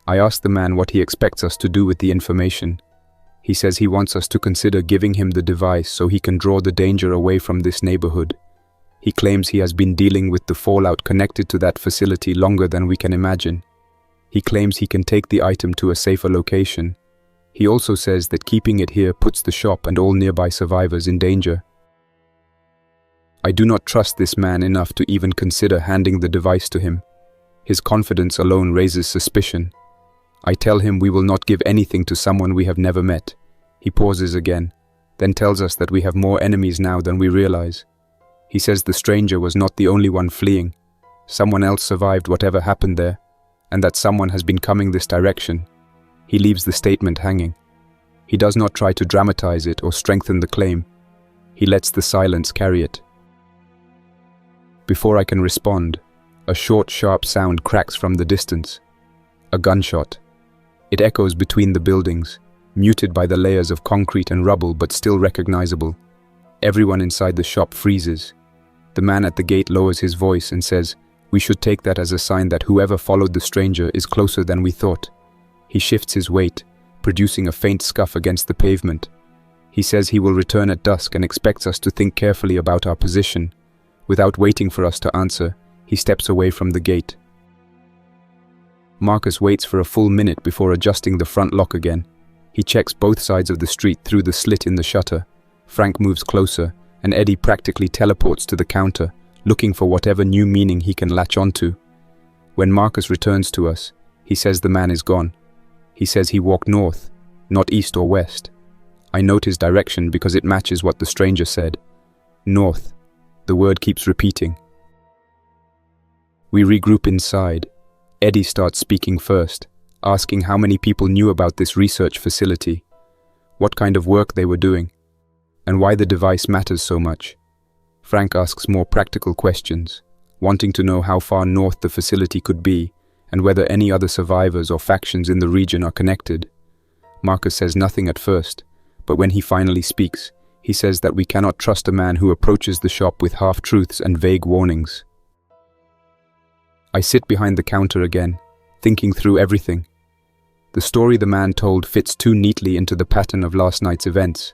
I ask the man what he expects us to do with the information. He says he wants us to consider giving him the device so he can draw the danger away from this neighborhood. He claims he has been dealing with the fallout connected to that facility longer than we can imagine. He claims he can take the item to a safer location. He also says that keeping it here puts the shop and all nearby survivors in danger. I do not trust this man enough to even consider handing the device to him. His confidence alone raises suspicion. I tell him we will not give anything to someone we have never met. He pauses again, then tells us that we have more enemies now than we realize. He says the stranger was not the only one fleeing. Someone else survived whatever happened there, and that someone has been coming this direction. He leaves the statement hanging. He does not try to dramatize it or strengthen the claim. He lets the silence carry it. Before I can respond, a short, sharp sound cracks from the distance. A gunshot. It echoes between the buildings, muted by the layers of concrete and rubble but still recognizable. Everyone inside the shop freezes. The man at the gate lowers his voice and says, "We should take that as a sign that whoever followed the stranger is closer than we thought." He shifts his weight, producing a faint scuff against the pavement. He says he will return at dusk and expects us to think carefully about our position. Without waiting for us to answer, he steps away from the gate. Marcus waits for a full minute before adjusting the front lock again. He checks both sides of the street through the slit in the shutter. Frank moves closer, and Eddie practically teleports to the counter, looking for whatever new meaning he can latch onto. When Marcus returns to us, he says the man is gone. He says he walked north, not east or west. I note his direction because it matches what the stranger said. North. The word keeps repeating. We regroup inside. Eddie starts speaking first, asking how many people knew about this research facility, what kind of work they were doing, and why the device matters so much. Frank asks more practical questions, wanting to know how far north the facility could be and whether any other survivors or factions in the region are connected. Marcus says nothing at first, but when he finally speaks, he says that we cannot trust a man who approaches the shop with half-truths and vague warnings. I sit behind the counter again, thinking through everything. The story the man told fits too neatly into the pattern of last night's events.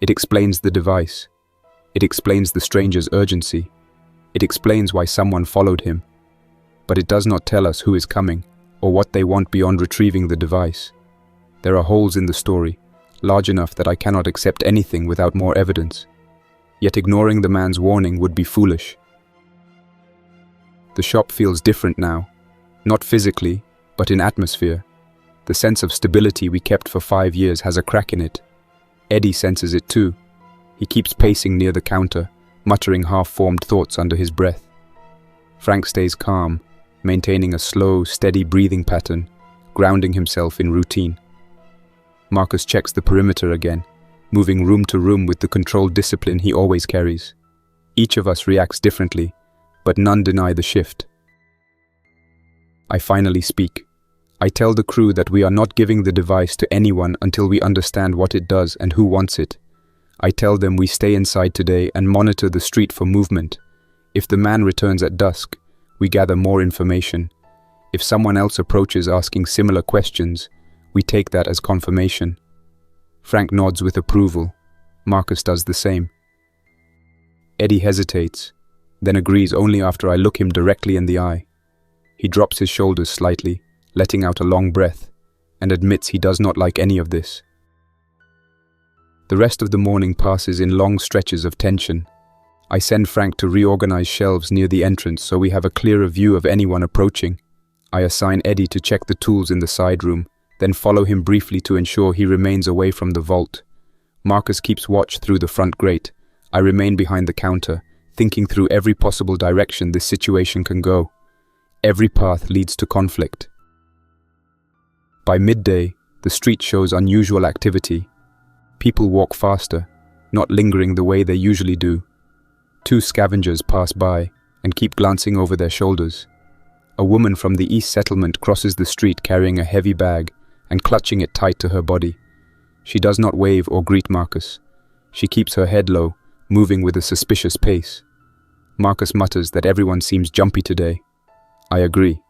It explains the device. It explains the stranger's urgency. It explains why someone followed him. But it does not tell us who is coming, or what they want beyond retrieving the device. There are holes in the story, large enough that I cannot accept anything without more evidence. Yet ignoring the man's warning would be foolish. The shop feels different now, not physically, but in atmosphere. The sense of stability we kept for 5 years has a crack in it. Eddie senses it too. He keeps pacing near the counter, muttering half-formed thoughts under his breath. Frank stays calm, maintaining a slow, steady breathing pattern, grounding himself in routine. Marcus checks the perimeter again, moving room to room with the controlled discipline he always carries. Each of us reacts differently, but none deny the shift. I finally speak. I tell the crew that we are not giving the device to anyone until we understand what it does and who wants it. I tell them we stay inside today and monitor the street for movement. If the man returns at dusk, we gather more information. If someone else approaches asking similar questions, we take that as confirmation. Frank nods with approval. Marcus does the same. Eddie hesitates, then agrees only after I look him directly in the eye. He drops his shoulders slightly, letting out a long breath, and admits he does not like any of this. The rest of the morning passes in long stretches of tension. I send Frank to reorganize shelves near the entrance so we have a clearer view of anyone approaching. I assign Eddie to check the tools in the side room, then follow him briefly to ensure he remains away from the vault. Marcus keeps watch through the front grate. I remain behind the counter, thinking through every possible direction this situation can go. Every path leads to conflict. By midday, the street shows unusual activity. People walk faster, not lingering the way they usually do. 2 scavengers pass by and keep glancing over their shoulders. A woman from the East Settlement crosses the street carrying a heavy bag and clutching it tight to her body. She does not wave or greet Marcus. She keeps her head low, moving with a suspicious pace. Marcus mutters that everyone seems jumpy today. I agree.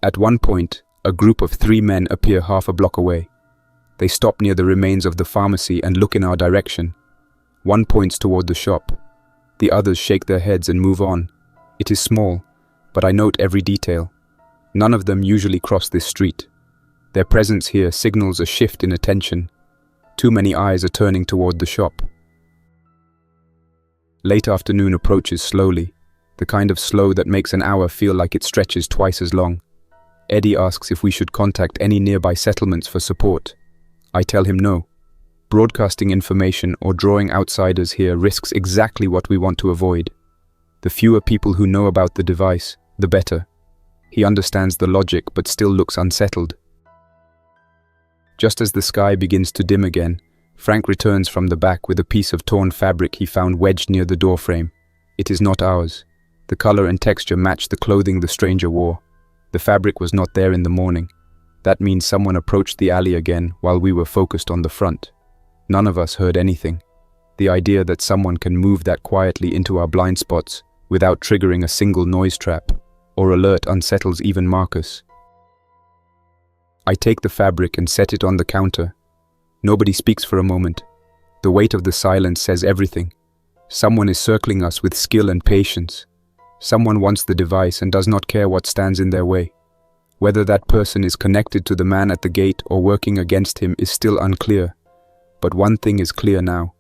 At one point, a group of 3 men appear half a block away. They stop near the remains of the pharmacy and look in our direction. One points toward the shop. The others shake their heads and move on. It is small, but I note every detail. None of them usually cross this street. Their presence here signals a shift in attention. Too many eyes are turning toward the shop. Late afternoon approaches slowly, the kind of slow that makes an hour feel like it stretches twice as long. Eddie asks if we should contact any nearby settlements for support. I tell him no. Broadcasting information or drawing outsiders here risks exactly what we want to avoid. The fewer people who know about the device, the better. He understands the logic but still looks unsettled. Just as the sky begins to dim again, Frank returns from the back with a piece of torn fabric he found wedged near the doorframe. It is not ours. The color and texture match the clothing the stranger wore. The fabric was not there in the morning. That means someone approached the alley again while we were focused on the front. None of us heard anything. The idea that someone can move that quietly into our blind spots without triggering a single noise trap or alert unsettles even Marcus. I take the fabric and set it on the counter. Nobody speaks for a moment. The weight of the silence says everything. Someone is circling us with skill and patience. Someone wants the device and does not care what stands in their way. Whether that person is connected to the man at the gate or working against him is still unclear. But one thing is clear now.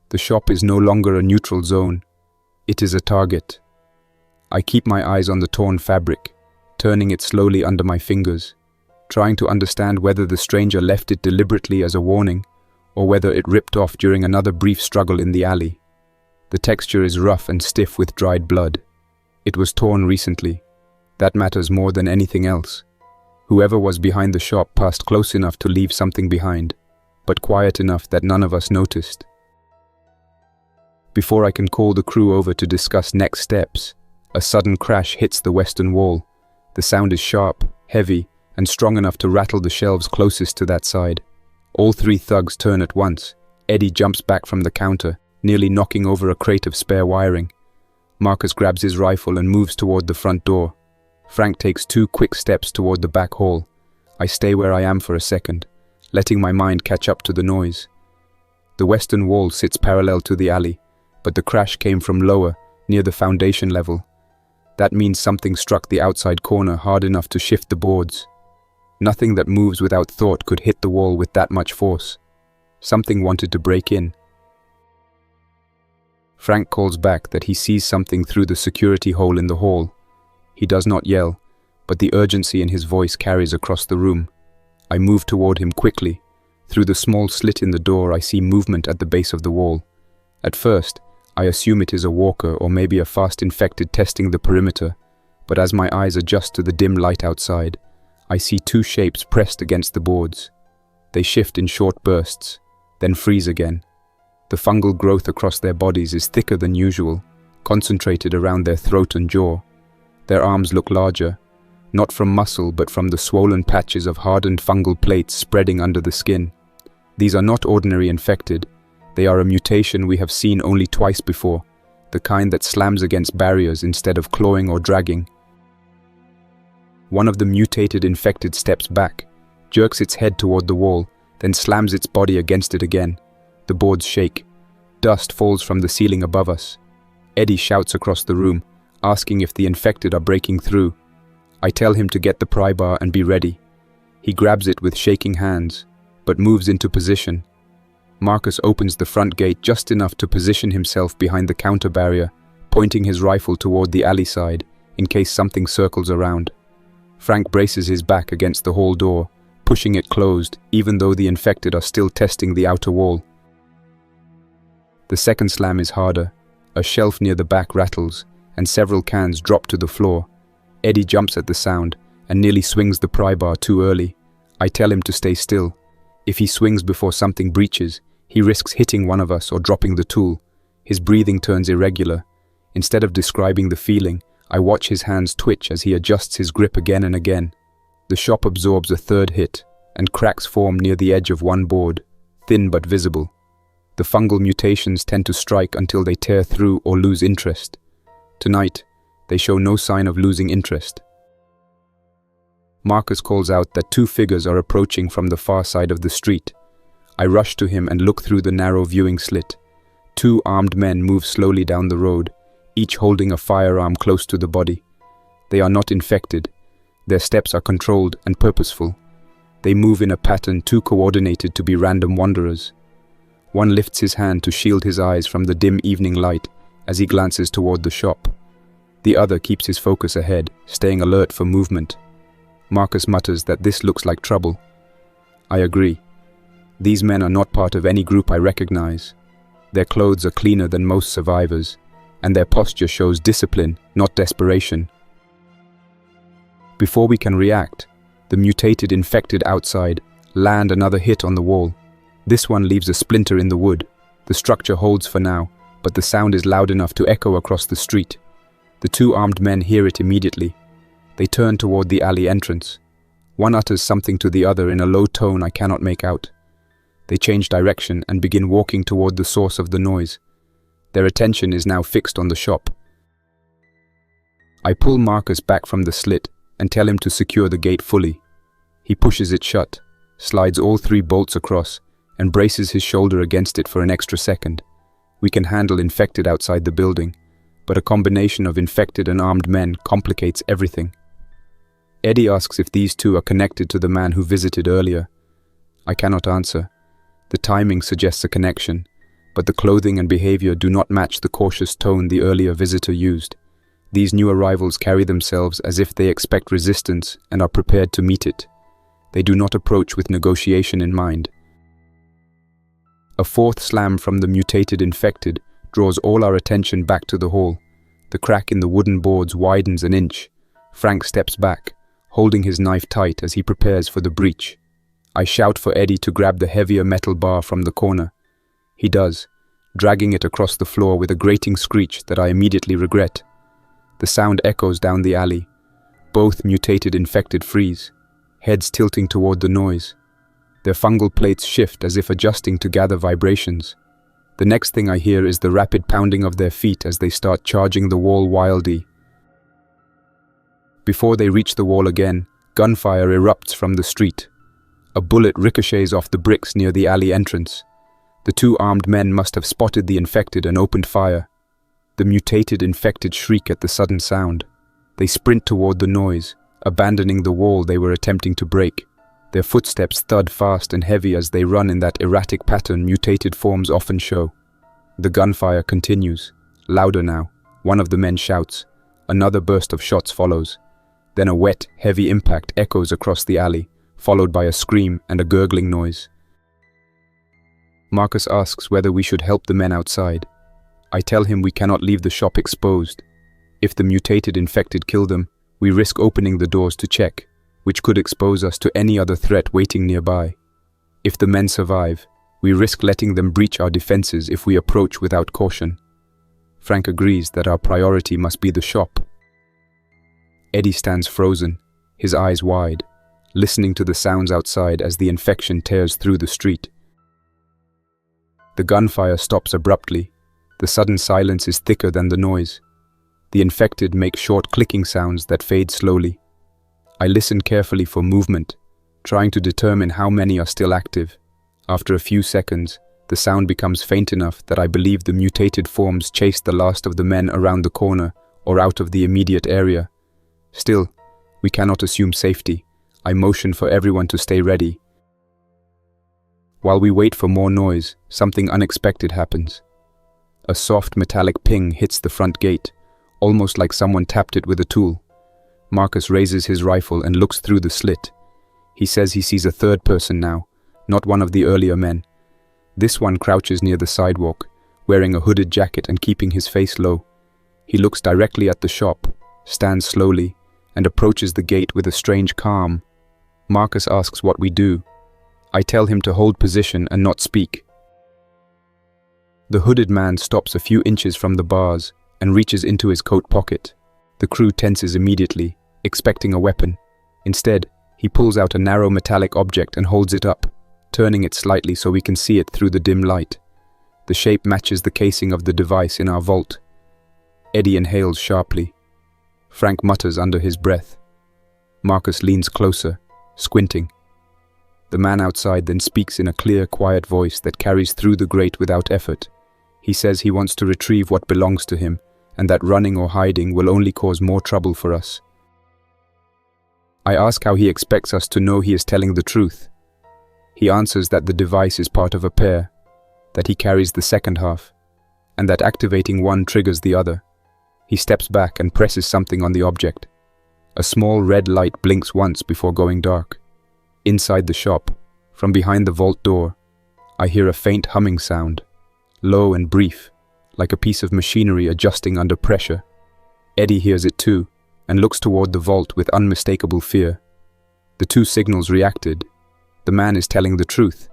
The shop is no longer a neutral zone. It is a target. I keep my eyes on the torn fabric, turning it slowly under my fingers, trying to understand whether the stranger left it deliberately as a warning, or whether it ripped off during another brief struggle in the alley. The texture is rough and stiff with dried blood. It was torn recently. That matters more than anything else. Whoever was behind the shop passed close enough to leave something behind, but quiet enough that none of us noticed. Before I can call the crew over to discuss next steps, a sudden crash hits the western wall. The sound is sharp, heavy, and strong enough to rattle the shelves closest to that side. All 3 thugs turn at once. Eddie jumps back from the counter, nearly knocking over a crate of spare wiring. Marcus grabs his rifle and moves toward the front door. Frank takes 2 quick steps toward the back hall. I stay where I am for a second, letting my mind catch up to the noise. The western wall sits parallel to the alley, but the crash came from lower, near the foundation level. That means something struck the outside corner hard enough to shift the boards. Nothing that moves without thought could hit the wall with that much force. Something wanted to break in. Frank calls back that he sees something through the security hole in the hall. He does not yell, but the urgency in his voice carries across the room. I move toward him quickly. Through the small slit in the door, I see movement at the base of the wall. At first, I assume it is a walker or maybe a fast infected testing the perimeter, but as my eyes adjust to the dim light outside, I see 2 shapes pressed against the boards. They shift in short bursts, then freeze again. The fungal growth across their bodies is thicker than usual, concentrated around their throat and jaw. Their arms look larger, not from muscle but from the swollen patches of hardened fungal plates spreading under the skin. These are not ordinary infected. They are a mutation we have seen only twice before, the kind that slams against barriers instead of clawing or dragging. One of the mutated infected steps back, jerks its head toward the wall, then slams its body against it again. The boards shake. Dust falls from the ceiling above us. Eddie shouts across the room, asking if the infected are breaking through. I tell him to get the pry bar and be ready. He grabs it with shaking hands, but moves into position. Marcus opens the front gate just enough to position himself behind the counter barrier, pointing his rifle toward the alley side, in case something circles around. Frank braces his back against the hall door, pushing it closed, even though the infected are still testing the outer wall. The second slam is harder. A shelf near the back rattles, and several cans drop to the floor. Eddie jumps at the sound, and nearly swings the pry bar too early. I tell him to stay still. If he swings before something breaches, he risks hitting one of us or dropping the tool. His breathing turns irregular. Instead of describing the feeling, I watch his hands twitch as he adjusts his grip again and again. The shop absorbs a third hit, and cracks form near the edge of one board, thin but visible. The fungal mutations tend to strike until they tear through or lose interest. Tonight, they show no sign of losing interest. Marcus calls out that two figures are approaching from the far side of the street. I rush to him and look through the narrow viewing slit. Two armed men move slowly down the road, each holding a firearm close to the body. They are not infected. Their steps are controlled and purposeful. They move in a pattern too coordinated to be random wanderers. One lifts his hand to shield his eyes from the dim evening light as he glances toward the shop. The other keeps his focus ahead, staying alert for movement. Marcus mutters that this looks like trouble. I agree. These men are not part of any group I recognize. Their clothes are cleaner than most survivors, and their posture shows discipline, not desperation. Before we can react, the mutated infected outside land another hit on the wall. This one leaves a splinter in the wood. The structure holds for now, but the sound is loud enough to echo across the street. The two armed men hear it immediately. They turn toward the alley entrance. One utters something to the other in a low tone I cannot make out. They change direction and begin walking toward the source of the noise. Their attention is now fixed on the shop. I pull Marcus back from the slit and tell him to secure the gate fully. He pushes it shut, slides all three bolts across, and braces his shoulder against it for an extra second. We can handle infected outside the building, but a combination of infected and armed men complicates everything. Eddie asks if these two are connected to the man who visited earlier. I cannot answer. The timing suggests a connection, but the clothing and behavior do not match the cautious tone the earlier visitor used. These new arrivals carry themselves as if they expect resistance and are prepared to meet it. They do not approach with negotiation in mind. A fourth slam from the mutated infected draws all our attention back to the hall. The crack in the wooden boards widens an inch. Frank steps back, holding his knife tight as he prepares for the breach. I shout for Eddie to grab the heavier metal bar from the corner. He does, dragging it across the floor with a grating screech that I immediately regret. The sound echoes down the alley. Both mutated infected freeze, heads tilting toward the noise. Their fungal plates shift as if adjusting to gather vibrations. The next thing I hear is the rapid pounding of their feet as they start charging the wall wildly. Before they reach the wall again, gunfire erupts from the street. A bullet ricochets off the bricks near the alley entrance. The two armed men must have spotted the infected and opened fire. The mutated infected shriek at the sudden sound. They sprint toward the noise, abandoning the wall they were attempting to break. Their footsteps thud fast and heavy as they run in that erratic pattern mutated forms often show. The gunfire continues, louder now. One of the men shouts. Another burst of shots follows. Then a wet, heavy impact echoes across the alley, followed by a scream and a gurgling noise. Marcus asks whether we should help the men outside. I tell him we cannot leave the shop exposed. If the mutated infected kill them, we risk opening the doors to check, which could expose us to any other threat waiting nearby. If the men survive, we risk letting them breach our defenses if we approach without caution. Frank agrees that our priority must be the shop. Eddie stands frozen, his eyes wide, listening to the sounds outside as the infection tears through the street. The gunfire stops abruptly. The sudden silence is thicker than the noise. The infected make short clicking sounds that fade slowly. I listen carefully for movement, trying to determine how many are still active. After a few seconds, the sound becomes faint enough that I believe the mutated forms chased the last of the men around the corner or out of the immediate area. Still, we cannot assume safety. I motion for everyone to stay ready. While we wait for more noise, something unexpected happens. A soft metallic ping hits the front gate, almost like someone tapped it with a tool. Marcus raises his rifle and looks through the slit. He says he sees a third person now, not one of the earlier men. This one crouches near the sidewalk, wearing a hooded jacket and keeping his face low. He looks directly at the shop, stands slowly, and approaches the gate with a strange calm. Marcus asks what we do. I tell him to hold position and not speak. The hooded man stops a few inches from the bars and reaches into his coat pocket. The crew tenses immediately, expecting a weapon. Instead, he pulls out a narrow metallic object and holds it up, turning it slightly so we can see it through the dim light. The shape matches the casing of the device in our vault. Eddie inhales sharply. Frank mutters under his breath. Marcus leans closer, squinting. The man outside then speaks in a clear, quiet voice that carries through the grate without effort. He says he wants to retrieve what belongs to him, and that running or hiding will only cause more trouble for us. I ask how he expects us to know he is telling the truth. He answers that the device is part of a pair, that he carries the second half, and that activating one triggers the other. He steps back and presses something on the object. A small red light blinks once before going dark. Inside the shop, from behind the vault door, I hear a faint humming sound, low and brief, like a piece of machinery adjusting under pressure. Eddie hears it too, and looks toward the vault with unmistakable fear. The two signals reacted. The man is telling the truth.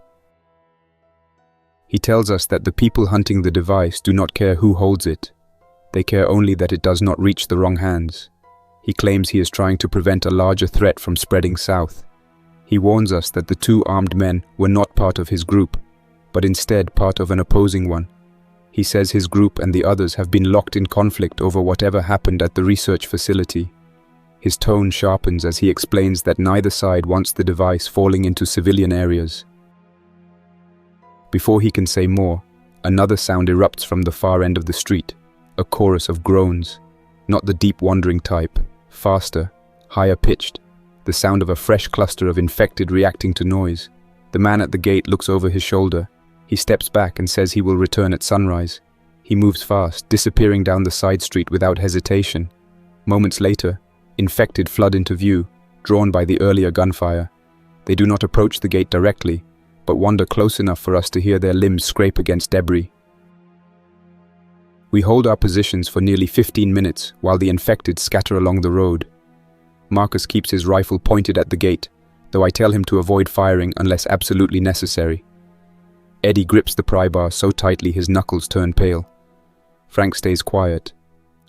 He tells us that the people hunting the device do not care who holds it. They care only that it does not reach the wrong hands. He claims he is trying to prevent a larger threat from spreading south. He warns us that the two armed men were not part of his group, but instead part of an opposing one. He says his group and the others have been locked in conflict over whatever happened at the research facility. His tone sharpens as he explains that neither side wants the device falling into civilian areas. Before he can say more, another sound erupts from the far end of the street, a chorus of groans, not the deep wandering type, faster, higher pitched, the sound of a fresh cluster of infected reacting to noise. The man at the gate looks over his shoulder. He steps back and says he will return at sunrise. He moves fast, disappearing down the side street without hesitation. Moments later, infected flood into view, drawn by the earlier gunfire. They do not approach the gate directly, but wander close enough for us to hear their limbs scrape against debris. We hold our positions for nearly 15 minutes while the infected scatter along the road. Marcus keeps his rifle pointed at the gate, though I tell him to avoid firing unless absolutely necessary. Eddie grips the pry bar so tightly his knuckles turn pale. Frank stays quiet,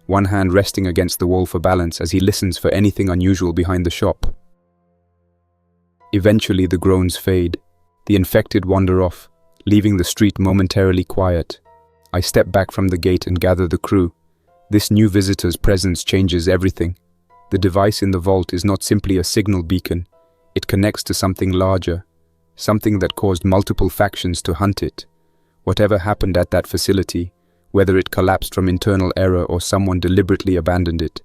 one hand resting against the wall for balance as he listens for anything unusual behind the shop. Eventually the groans fade. The infected wander off, leaving the street momentarily quiet. I step back from the gate and gather the crew. This new visitor's presence changes everything. The device in the vault is not simply a signal beacon. It connects to something larger, something that caused multiple factions to hunt it. Whatever happened at that facility, whether it collapsed from internal error or someone deliberately abandoned it,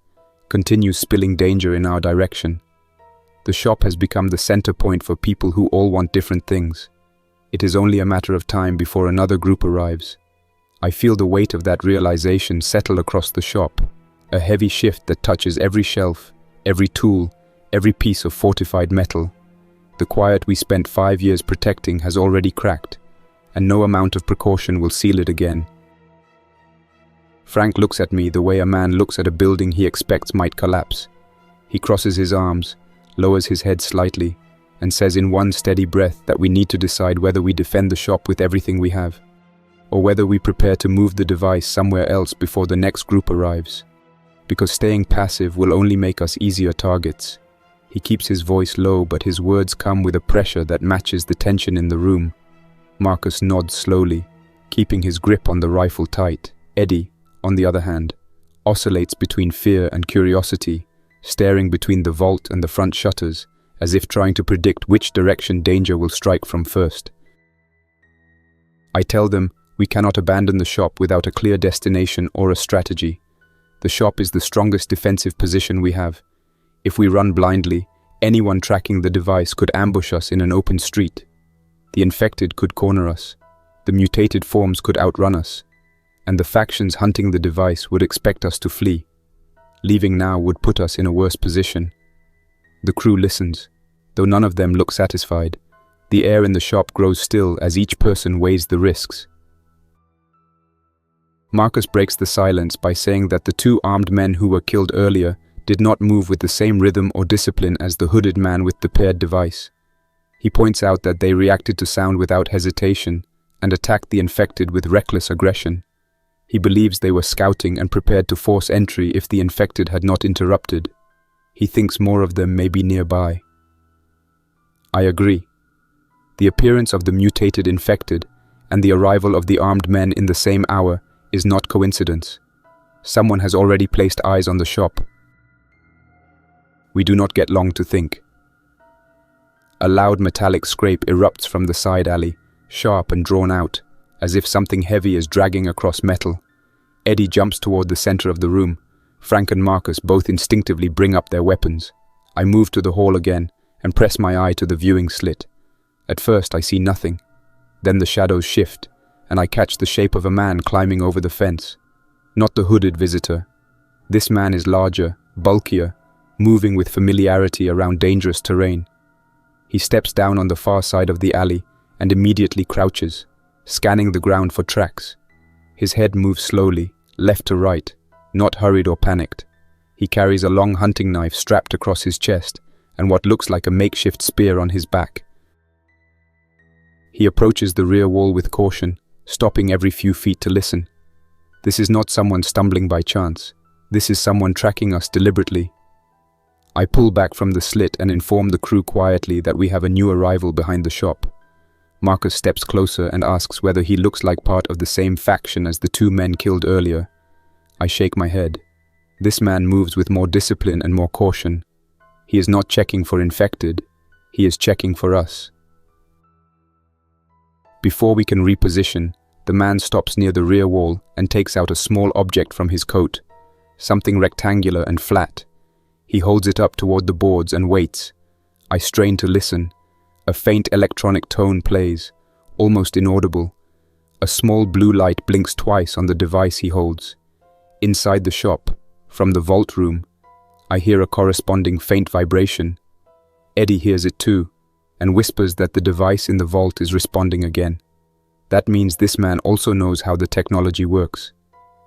continues spilling danger in our direction. The shop has become the center point for people who all want different things. It is only a matter of time before another group arrives. I feel the weight of that realization settle across the shop, a heavy shift that touches every shelf, every tool, every piece of fortified metal. The quiet we spent 5 years protecting has already cracked, and no amount of precaution will seal it again. Frank looks at me the way a man looks at a building he expects might collapse. He crosses his arms, lowers his head slightly, and says in one steady breath that we need to decide whether we defend the shop with everything we have, or whether we prepare to move the device somewhere else before the next group arrives. Because staying passive will only make us easier targets. He keeps his voice low, but his words come with a pressure that matches the tension in the room. Marcus nods slowly, keeping his grip on the rifle tight. Eddie, on the other hand, oscillates between fear and curiosity, staring between the vault and the front shutters, as if trying to predict which direction danger will strike from first. I tell them we cannot abandon the shop without a clear destination or a strategy. The shop is the strongest defensive position we have. If we run blindly, anyone tracking the device could ambush us in an open street. The infected could corner us, the mutated forms could outrun us, and the factions hunting the device would expect us to flee. Leaving now would put us in a worse position. The crew listens, though none of them look satisfied. The air in the shop grows still as each person weighs the risks. Marcus breaks the silence by saying that the two armed men who were killed earlier did not move with the same rhythm or discipline as the hooded man with the paired device. He points out that they reacted to sound without hesitation and attacked the infected with reckless aggression. He believes they were scouting and prepared to force entry if the infected had not interrupted. He thinks more of them may be nearby. I agree. The appearance of the mutated infected and the arrival of the armed men in the same hour is not coincidence. Someone has already placed eyes on the shop. We do not get long to think. A loud metallic scrape erupts from the side alley, sharp and drawn out, as if something heavy is dragging across metal. Eddie jumps toward the center of the room. Frank and Marcus both instinctively bring up their weapons. I move to the hall again and press my eye to the viewing slit. At first I see nothing. Then the shadows shift, and I catch the shape of a man climbing over the fence. Not the hooded visitor. This man is larger, bulkier, moving with familiarity around dangerous terrain. He steps down on the far side of the alley and immediately crouches, scanning the ground for tracks. His head moves slowly, left to right, not hurried or panicked. He carries a long hunting knife strapped across his chest and what looks like a makeshift spear on his back. He approaches the rear wall with caution, stopping every few feet to listen. This is not someone stumbling by chance. This is someone tracking us deliberately. I pull back from the slit and inform the crew quietly that we have a new arrival behind the shop. Marcus steps closer and asks whether he looks like part of the same faction as the two men killed earlier. I shake my head. This man moves with more discipline and more caution. He is not checking for infected. He is checking for us. Before we can reposition, the man stops near the rear wall and takes out a small object from his coat, something rectangular and flat. He holds it up toward the boards and waits. I strain to listen. A faint electronic tone plays, almost inaudible. A small blue light blinks twice on the device he holds. Inside the shop, from the vault room, I hear a corresponding faint vibration. Eddie hears it too, and whispers that the device in the vault is responding again. That means this man also knows how the technology works.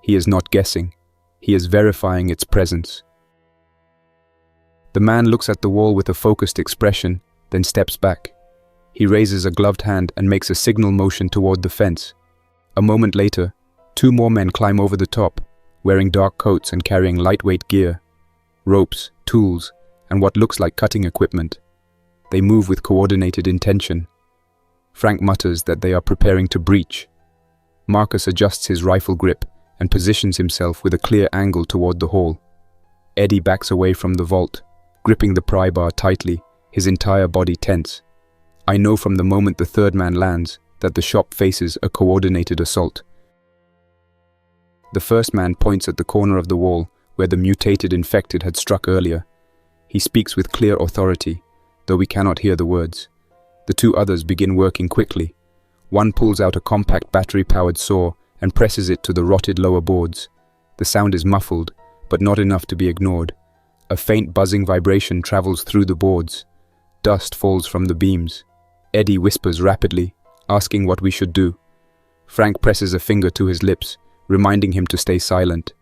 He is not guessing. He is verifying its presence. The man looks at the wall with a focused expression, then steps back. He raises a gloved hand and makes a signal motion toward the fence. A moment later, two more men climb over the top, wearing dark coats and carrying lightweight gear, ropes, tools, and what looks like cutting equipment. They move with coordinated intention. Frank mutters that they are preparing to breach. Marcus adjusts his rifle grip and positions himself with a clear angle toward the hall. Eddie backs away from the vault, gripping the pry bar tightly, his entire body tense. I know from the moment the third man lands that the shop faces a coordinated assault. The first man points at the corner of the wall where the mutated infected had struck earlier. He speaks with clear authority, though we cannot hear the words. The two others begin working quickly. One pulls out a compact battery-powered saw and presses it to the rotted lower boards. The sound is muffled, but not enough to be ignored. A faint buzzing vibration travels through the boards. Dust falls from the beams. Eddie whispers rapidly, asking what we should do. Frank presses a finger to his lips, reminding him to stay silent.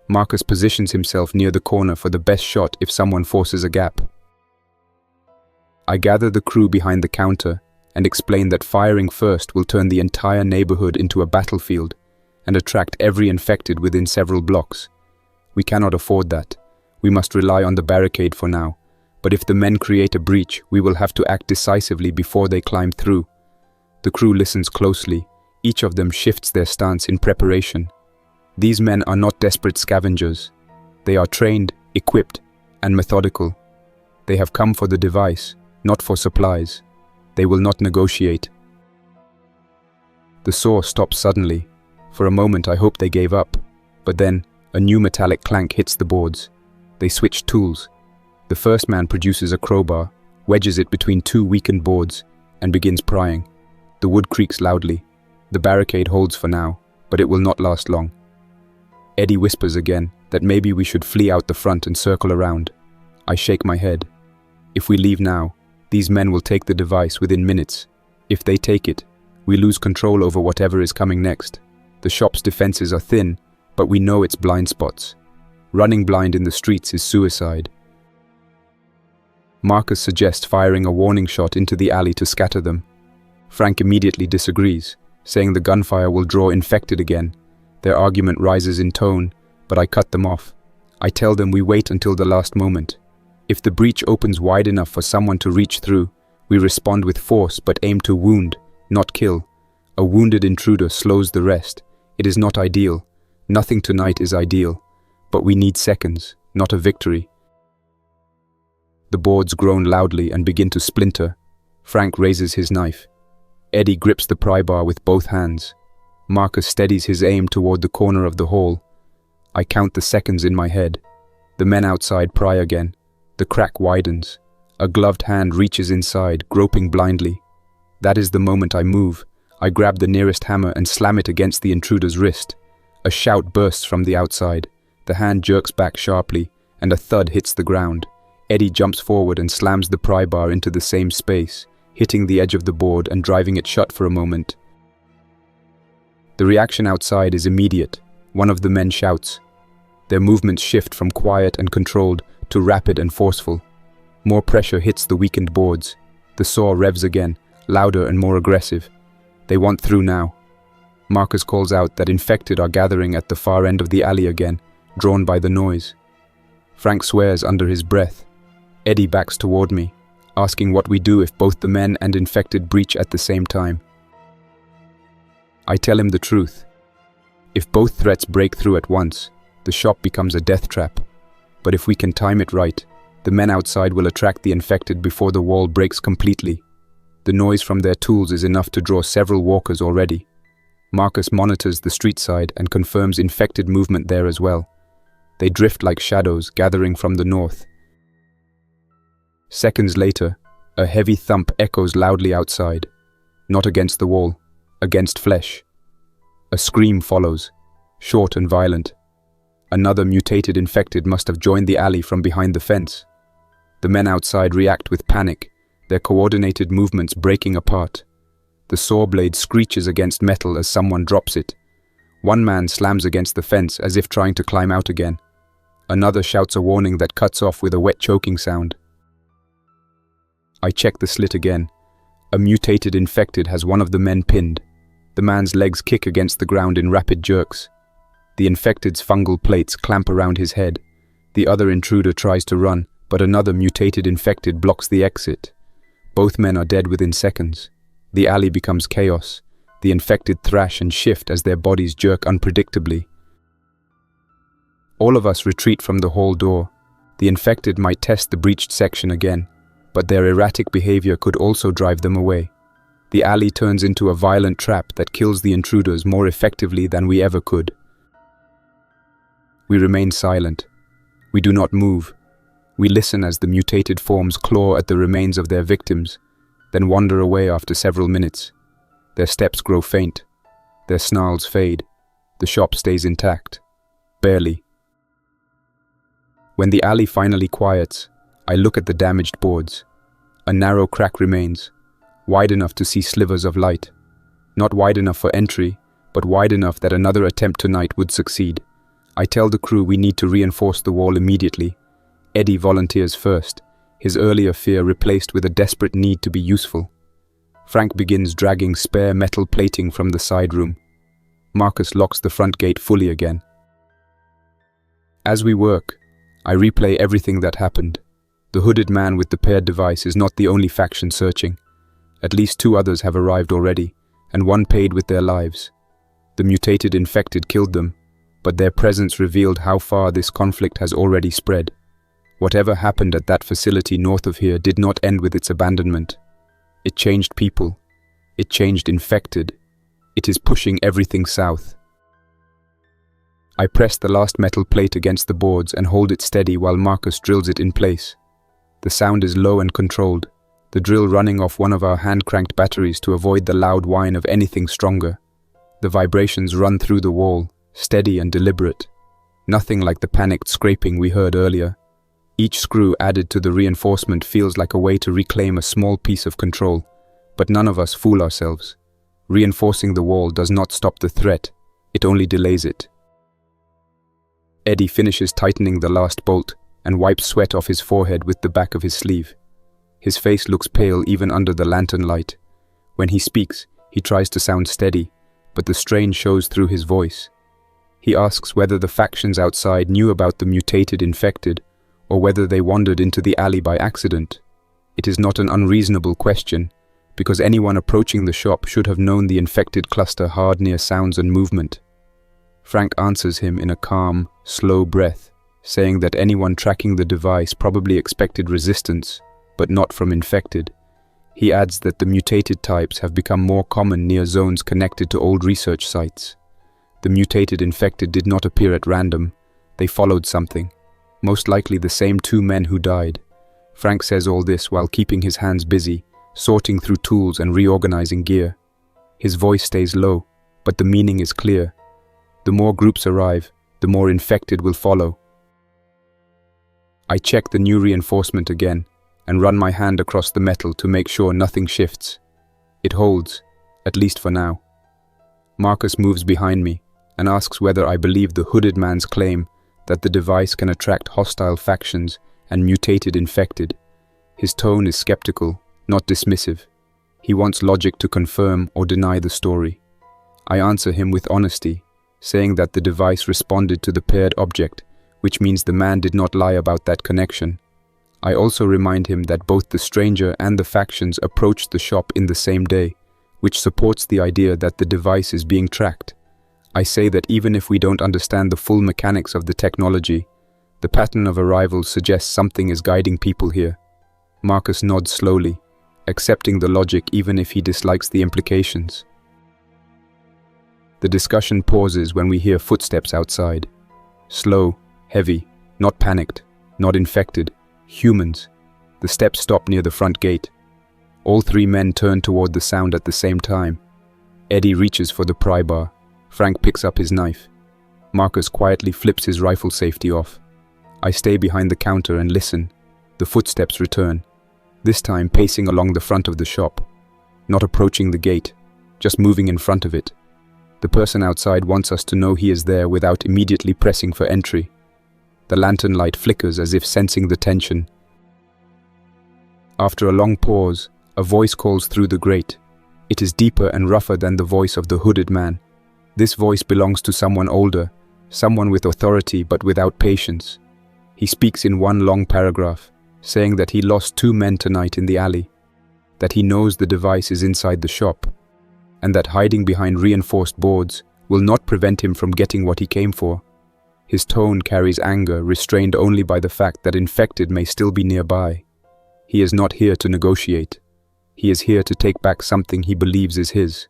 Marcus positions himself near the corner for the best shot if someone forces a gap. I gather the crew behind the counter and explain that firing first will turn the entire neighborhood into a battlefield and attract every infected within several blocks. We cannot afford that. We must rely on the barricade for now, but if the men create a breach, we will have to act decisively before they climb through. The crew listens closely. Each of them shifts their stance in preparation. These men are not desperate scavengers. They are trained, equipped, and methodical. They have come for the device, not for supplies. They will not negotiate. The saw stops suddenly. For a moment I hope they gave up, but then a new metallic clank hits the boards. They switch tools. The first man produces a crowbar, wedges it between two weakened boards, and begins prying. The wood creaks loudly. The barricade holds for now, but it will not last long. Eddie whispers again that maybe we should flee out the front and circle around. I shake my head. If we leave now, these men will take the device within minutes. If they take it, we lose control over whatever is coming next. The shop's defenses are thin, but we know its blind spots. Running blind in the streets is suicide. Marcus suggests firing a warning shot into the alley to scatter them. Frank immediately disagrees, saying the gunfire will draw infected again. Their argument rises in tone, but I cut them off. I tell them we wait until the last moment. If the breach opens wide enough for someone to reach through, we respond with force but aim to wound, not kill. A wounded intruder slows the rest. It is not ideal. Nothing tonight is ideal. But we need seconds, not a victory. The boards groan loudly and begin to splinter. Frank raises his knife. Eddie grips the pry bar with both hands. Marcus steadies his aim toward the corner of the hall. I count the seconds in my head. The men outside pry again. The crack widens. A gloved hand reaches inside, groping blindly. That is the moment I move. I grab the nearest hammer and slam it against the intruder's wrist. A shout bursts from the outside. The hand jerks back sharply, and a thud hits the ground. Eddie jumps forward and slams the pry bar into the same space, hitting the edge of the board and driving it shut for a moment. The reaction outside is immediate. One of the men shouts. Their movements shift from quiet and controlled to rapid and forceful. More pressure hits the weakened boards. The saw revs again, louder and more aggressive. They want through now. Marcus calls out that infected are gathering at the far end of the alley again, drawn by the noise. Frank swears under his breath. Eddie backs toward me, asking what we do if both the men and infected breach at the same time. I tell him the truth. If both threats break through at once, the shop becomes a death trap. But if we can time it right, the men outside will attract the infected before the wall breaks completely. The noise from their tools is enough to draw several walkers already. Marcus monitors the street side and confirms infected movement there as well. They drift like shadows gathering from the north. Seconds later, a heavy thump echoes loudly outside. Not against the wall, against flesh. A scream follows, short and violent. Another mutated infected must have joined the alley from behind the fence. The men outside react with panic, their coordinated movements breaking apart. The saw blade screeches against metal as someone drops it. One man slams against the fence as if trying to climb out again. Another shouts a warning that cuts off with a wet choking sound. I check the slit again. A mutated infected has one of the men pinned. The man's legs kick against the ground in rapid jerks. The infected's fungal plates clamp around his head. The other intruder tries to run, but another mutated infected blocks the exit. Both men are dead within seconds. The alley becomes chaos. The infected thrash and shift as their bodies jerk unpredictably. All of us retreat from the hall door. The infected might test the breached section again, but their erratic behavior could also drive them away. The alley turns into a violent trap that kills the intruders more effectively than we ever could. We remain silent. We do not move. We listen as the mutated forms claw at the remains of their victims, then wander away after several minutes. Their steps grow faint. Their snarls fade. The shop stays intact. Barely. When the alley finally quiets, I look at the damaged boards. A narrow crack remains, wide enough to see slivers of light. Not wide enough for entry, but wide enough that another attempt tonight would succeed. I tell the crew we need to reinforce the wall immediately. Eddie volunteers first, his earlier fear replaced with a desperate need to be useful. Frank begins dragging spare metal plating from the side room. Marcus locks the front gate fully again. As we work, I replay everything that happened. The hooded man with the paired device is not the only faction searching. At least 2 others have arrived already, and one paid with their lives. The mutated infected killed them, but their presence revealed how far this conflict has already spread. Whatever happened at that facility north of here did not end with its abandonment. It changed people. It changed infected. It is pushing everything south. I press the last metal plate against the boards and hold it steady while Marcus drills it in place. The sound is low and controlled, the drill running off one of our hand-cranked batteries to avoid the loud whine of anything stronger. The vibrations run through the wall, steady and deliberate. Nothing like the panicked scraping we heard earlier. Each screw added to the reinforcement feels like a way to reclaim a small piece of control, but none of us fool ourselves. Reinforcing the wall does not stop the threat, it only delays it. Eddie finishes tightening the last bolt and wipes sweat off his forehead with the back of his sleeve. His face looks pale even under the lantern light. When he speaks, he tries to sound steady, but the strain shows through his voice. He asks whether the factions outside knew about the mutated infected, or whether they wandered into the alley by accident. It is not an unreasonable question, because anyone approaching the shop should have known the infected cluster hard near sounds and movement. Frank answers him in a calm, slow breath, saying that anyone tracking the device probably expected resistance, but not from infected. He adds that the mutated types have become more common near zones connected to old research sites. The mutated infected did not appear at random. They followed something, most likely the same 2 men who died. Frank says all this while keeping his hands busy, sorting through tools and reorganizing gear. His voice stays low, but the meaning is clear. The more groups arrive, the more infected will follow. I check the new reinforcement again and run my hand across the metal to make sure nothing shifts. It holds, at least for now. Marcus moves behind me and asks whether I believe the hooded man's claim that the device can attract hostile factions and mutated infected. His tone is skeptical, not dismissive. He wants logic to confirm or deny the story. I answer him with honesty, saying that the device responded to the paired object, which means the man did not lie about that connection. I also remind him that both the stranger and the factions approached the shop in the same day, which supports the idea that the device is being tracked. I say that even if we don't understand the full mechanics of the technology, the pattern of arrivals suggests something is guiding people here. Marcus nods slowly, accepting the logic even if he dislikes the implications. The discussion pauses when we hear footsteps outside. Slow, heavy, not panicked, not infected, humans. The steps stop near the front gate. All 3 men turn toward the sound at the same time. Eddie reaches for the pry bar. Frank picks up his knife. Marcus quietly flips his rifle safety off. I stay behind the counter and listen. The footsteps return, this time pacing along the front of the shop. Not approaching the gate, just moving in front of it. The person outside wants us to know he is there without immediately pressing for entry. The lantern light flickers as if sensing the tension. After a long pause, a voice calls through the grate. It is deeper and rougher than the voice of the hooded man. This voice belongs to someone older, someone with authority but without patience. He speaks in one long paragraph, saying that he lost 2 men tonight in the alley, that he knows the device is inside the shop, and that hiding behind reinforced boards will not prevent him from getting what he came for. His tone carries anger, restrained only by the fact that infected may still be nearby. He is not here to negotiate. He is here to take back something he believes is his.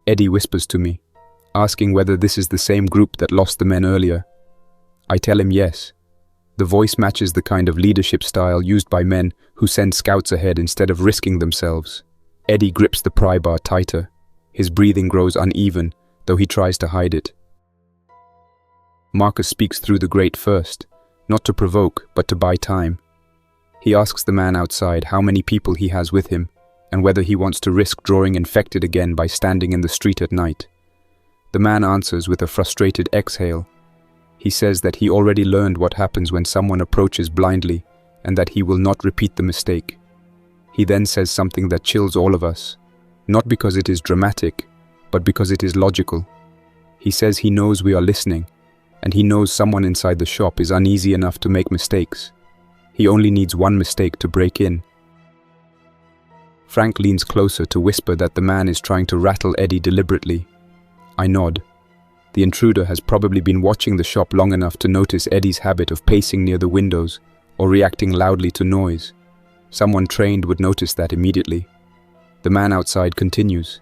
Eddie whispers to me, asking whether this is the same group that lost the men earlier. I tell him yes. The voice matches the kind of leadership style used by men who send scouts ahead instead of risking themselves. Eddie grips the pry bar tighter. His breathing grows uneven, though he tries to hide it. Marcus speaks through the grate first, not to provoke, but to buy time. He asks the man outside how many people he has with him, and whether he wants to risk drawing infected again by standing in the street at night. The man answers with a frustrated exhale. He says that he already learned what happens when someone approaches blindly, and that he will not repeat the mistake. He then says something that chills all of us, not because it is dramatic, but because it is logical. He says he knows we are listening, and he knows someone inside the shop is uneasy enough to make mistakes. He only needs one mistake to break in. Frank leans closer to whisper that the man is trying to rattle Eddie deliberately. I nod. The intruder has probably been watching the shop long enough to notice Eddie's habit of pacing near the windows or reacting loudly to noise. Someone trained would notice that immediately. The man outside continues.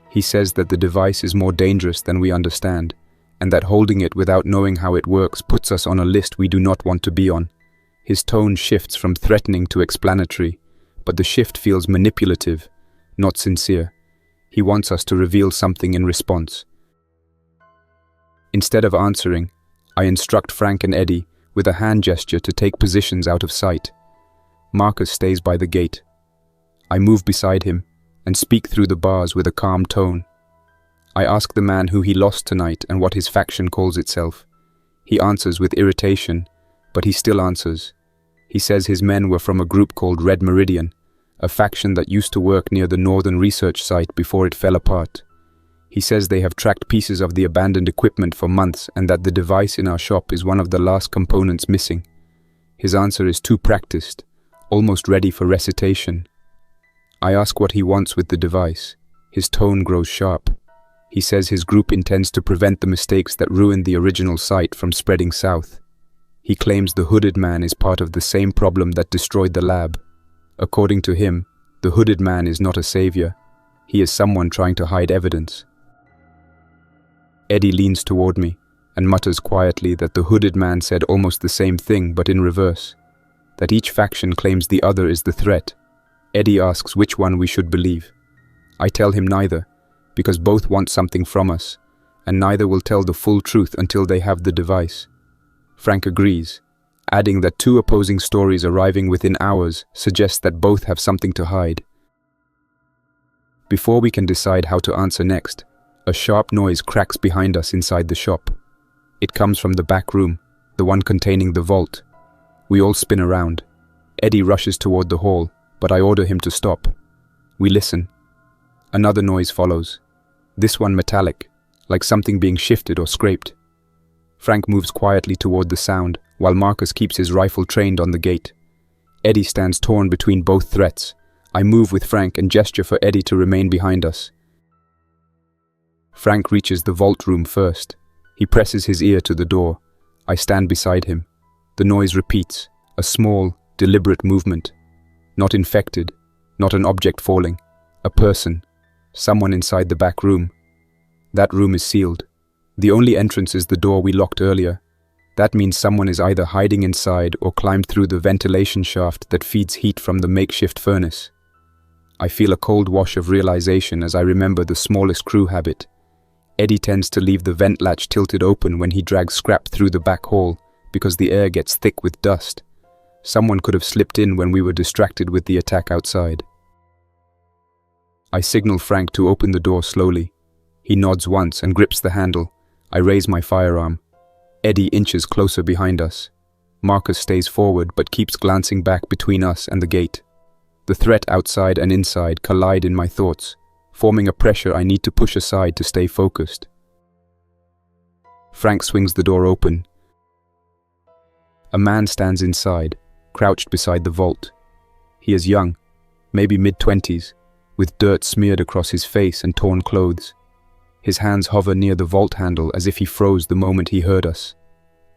He says that the device is more dangerous than we understand, and that holding it without knowing how it works puts us on a list we do not want to be on. His tone shifts from threatening to explanatory, but the shift feels manipulative, not sincere. He wants us to reveal something in response. Instead of answering, I instruct Frank and Eddie with a hand gesture to take positions out of sight. Marcus stays by the gate. I move beside him and speak through the bars with a calm tone. I ask the man who he lost tonight and what his faction calls itself. He answers with irritation, but he still answers. He says his men were from a group called Red Meridian, a faction that used to work near the northern research site before it fell apart. He says they have tracked pieces of the abandoned equipment for months and that the device in our shop is one of the last components missing. His answer is too practiced, almost ready for recitation. I ask what he wants with the device. His tone grows sharp. He says his group intends to prevent the mistakes that ruined the original site from spreading south. He claims the hooded man is part of the same problem that destroyed the lab. According to him, the hooded man is not a savior. He is someone trying to hide evidence. Eddie leans toward me and mutters quietly that the hooded man said almost the same thing but in reverse, that each faction claims the other is the threat. Eddie asks which one we should believe. I tell him neither, because both want something from us, and neither will tell the full truth until they have the device. Frank agrees, adding that two opposing stories arriving within hours suggest that both have something to hide. Before we can decide how to answer next, a sharp noise cracks behind us inside the shop. It comes from the back room, the one containing the vault. We all spin around. Eddie rushes toward the hall, but I order him to stop. We listen. Another noise follows, this one metallic, like something being shifted or scraped. Frank moves quietly toward the sound, while Marcus keeps his rifle trained on the gate. Eddie stands torn between both threats. I move with Frank and gesture for Eddie to remain behind us. Frank reaches the vault room first. He presses his ear to the door. I stand beside him. The noise repeats, a small, deliberate movement. Not infected, not an object falling, a person, someone inside the back room. That room is sealed. The only entrance is the door we locked earlier. That means someone is either hiding inside or climbed through the ventilation shaft that feeds heat from the makeshift furnace. I feel a cold wash of realization as I remember the smallest crew habit. Eddie tends to leave the vent latch tilted open when he drags scrap through the back hall because the air gets thick with dust. Someone could have slipped in when we were distracted with the attack outside. I signal Frank to open the door slowly. He nods once and grips the handle. I raise my firearm. Eddie inches closer behind us. Marcus stays forward but keeps glancing back between us and the gate. The threat outside and inside collide in my thoughts, forming a pressure I need to push aside to stay focused. Frank swings the door open. A man stands inside, crouched beside the vault. He is young, maybe mid-20s, with dirt smeared across his face and torn clothes. His hands hover near the vault handle as if he froze the moment he heard us.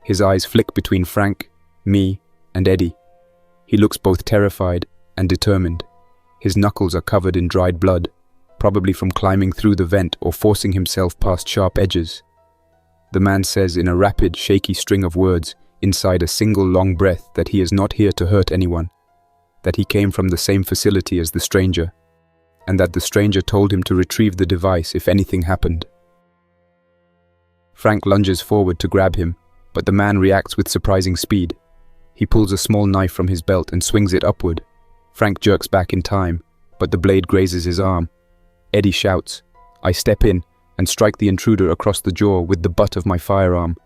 His eyes flick between Frank, me, and Eddie. He looks both terrified and determined. His knuckles are covered in dried blood, probably from climbing through the vent or forcing himself past sharp edges. The man says in a rapid, shaky string of words, inside a single long breath, that he is not here to hurt anyone, that he came from the same facility as the stranger, and that the stranger told him to retrieve the device if anything happened. Frank lunges forward to grab him, but the man reacts with surprising speed. He pulls a small knife from his belt and swings it upward. Frank jerks back in time, but the blade grazes his arm. Eddie shouts. I step in and strike the intruder across the jaw with the butt of my firearm.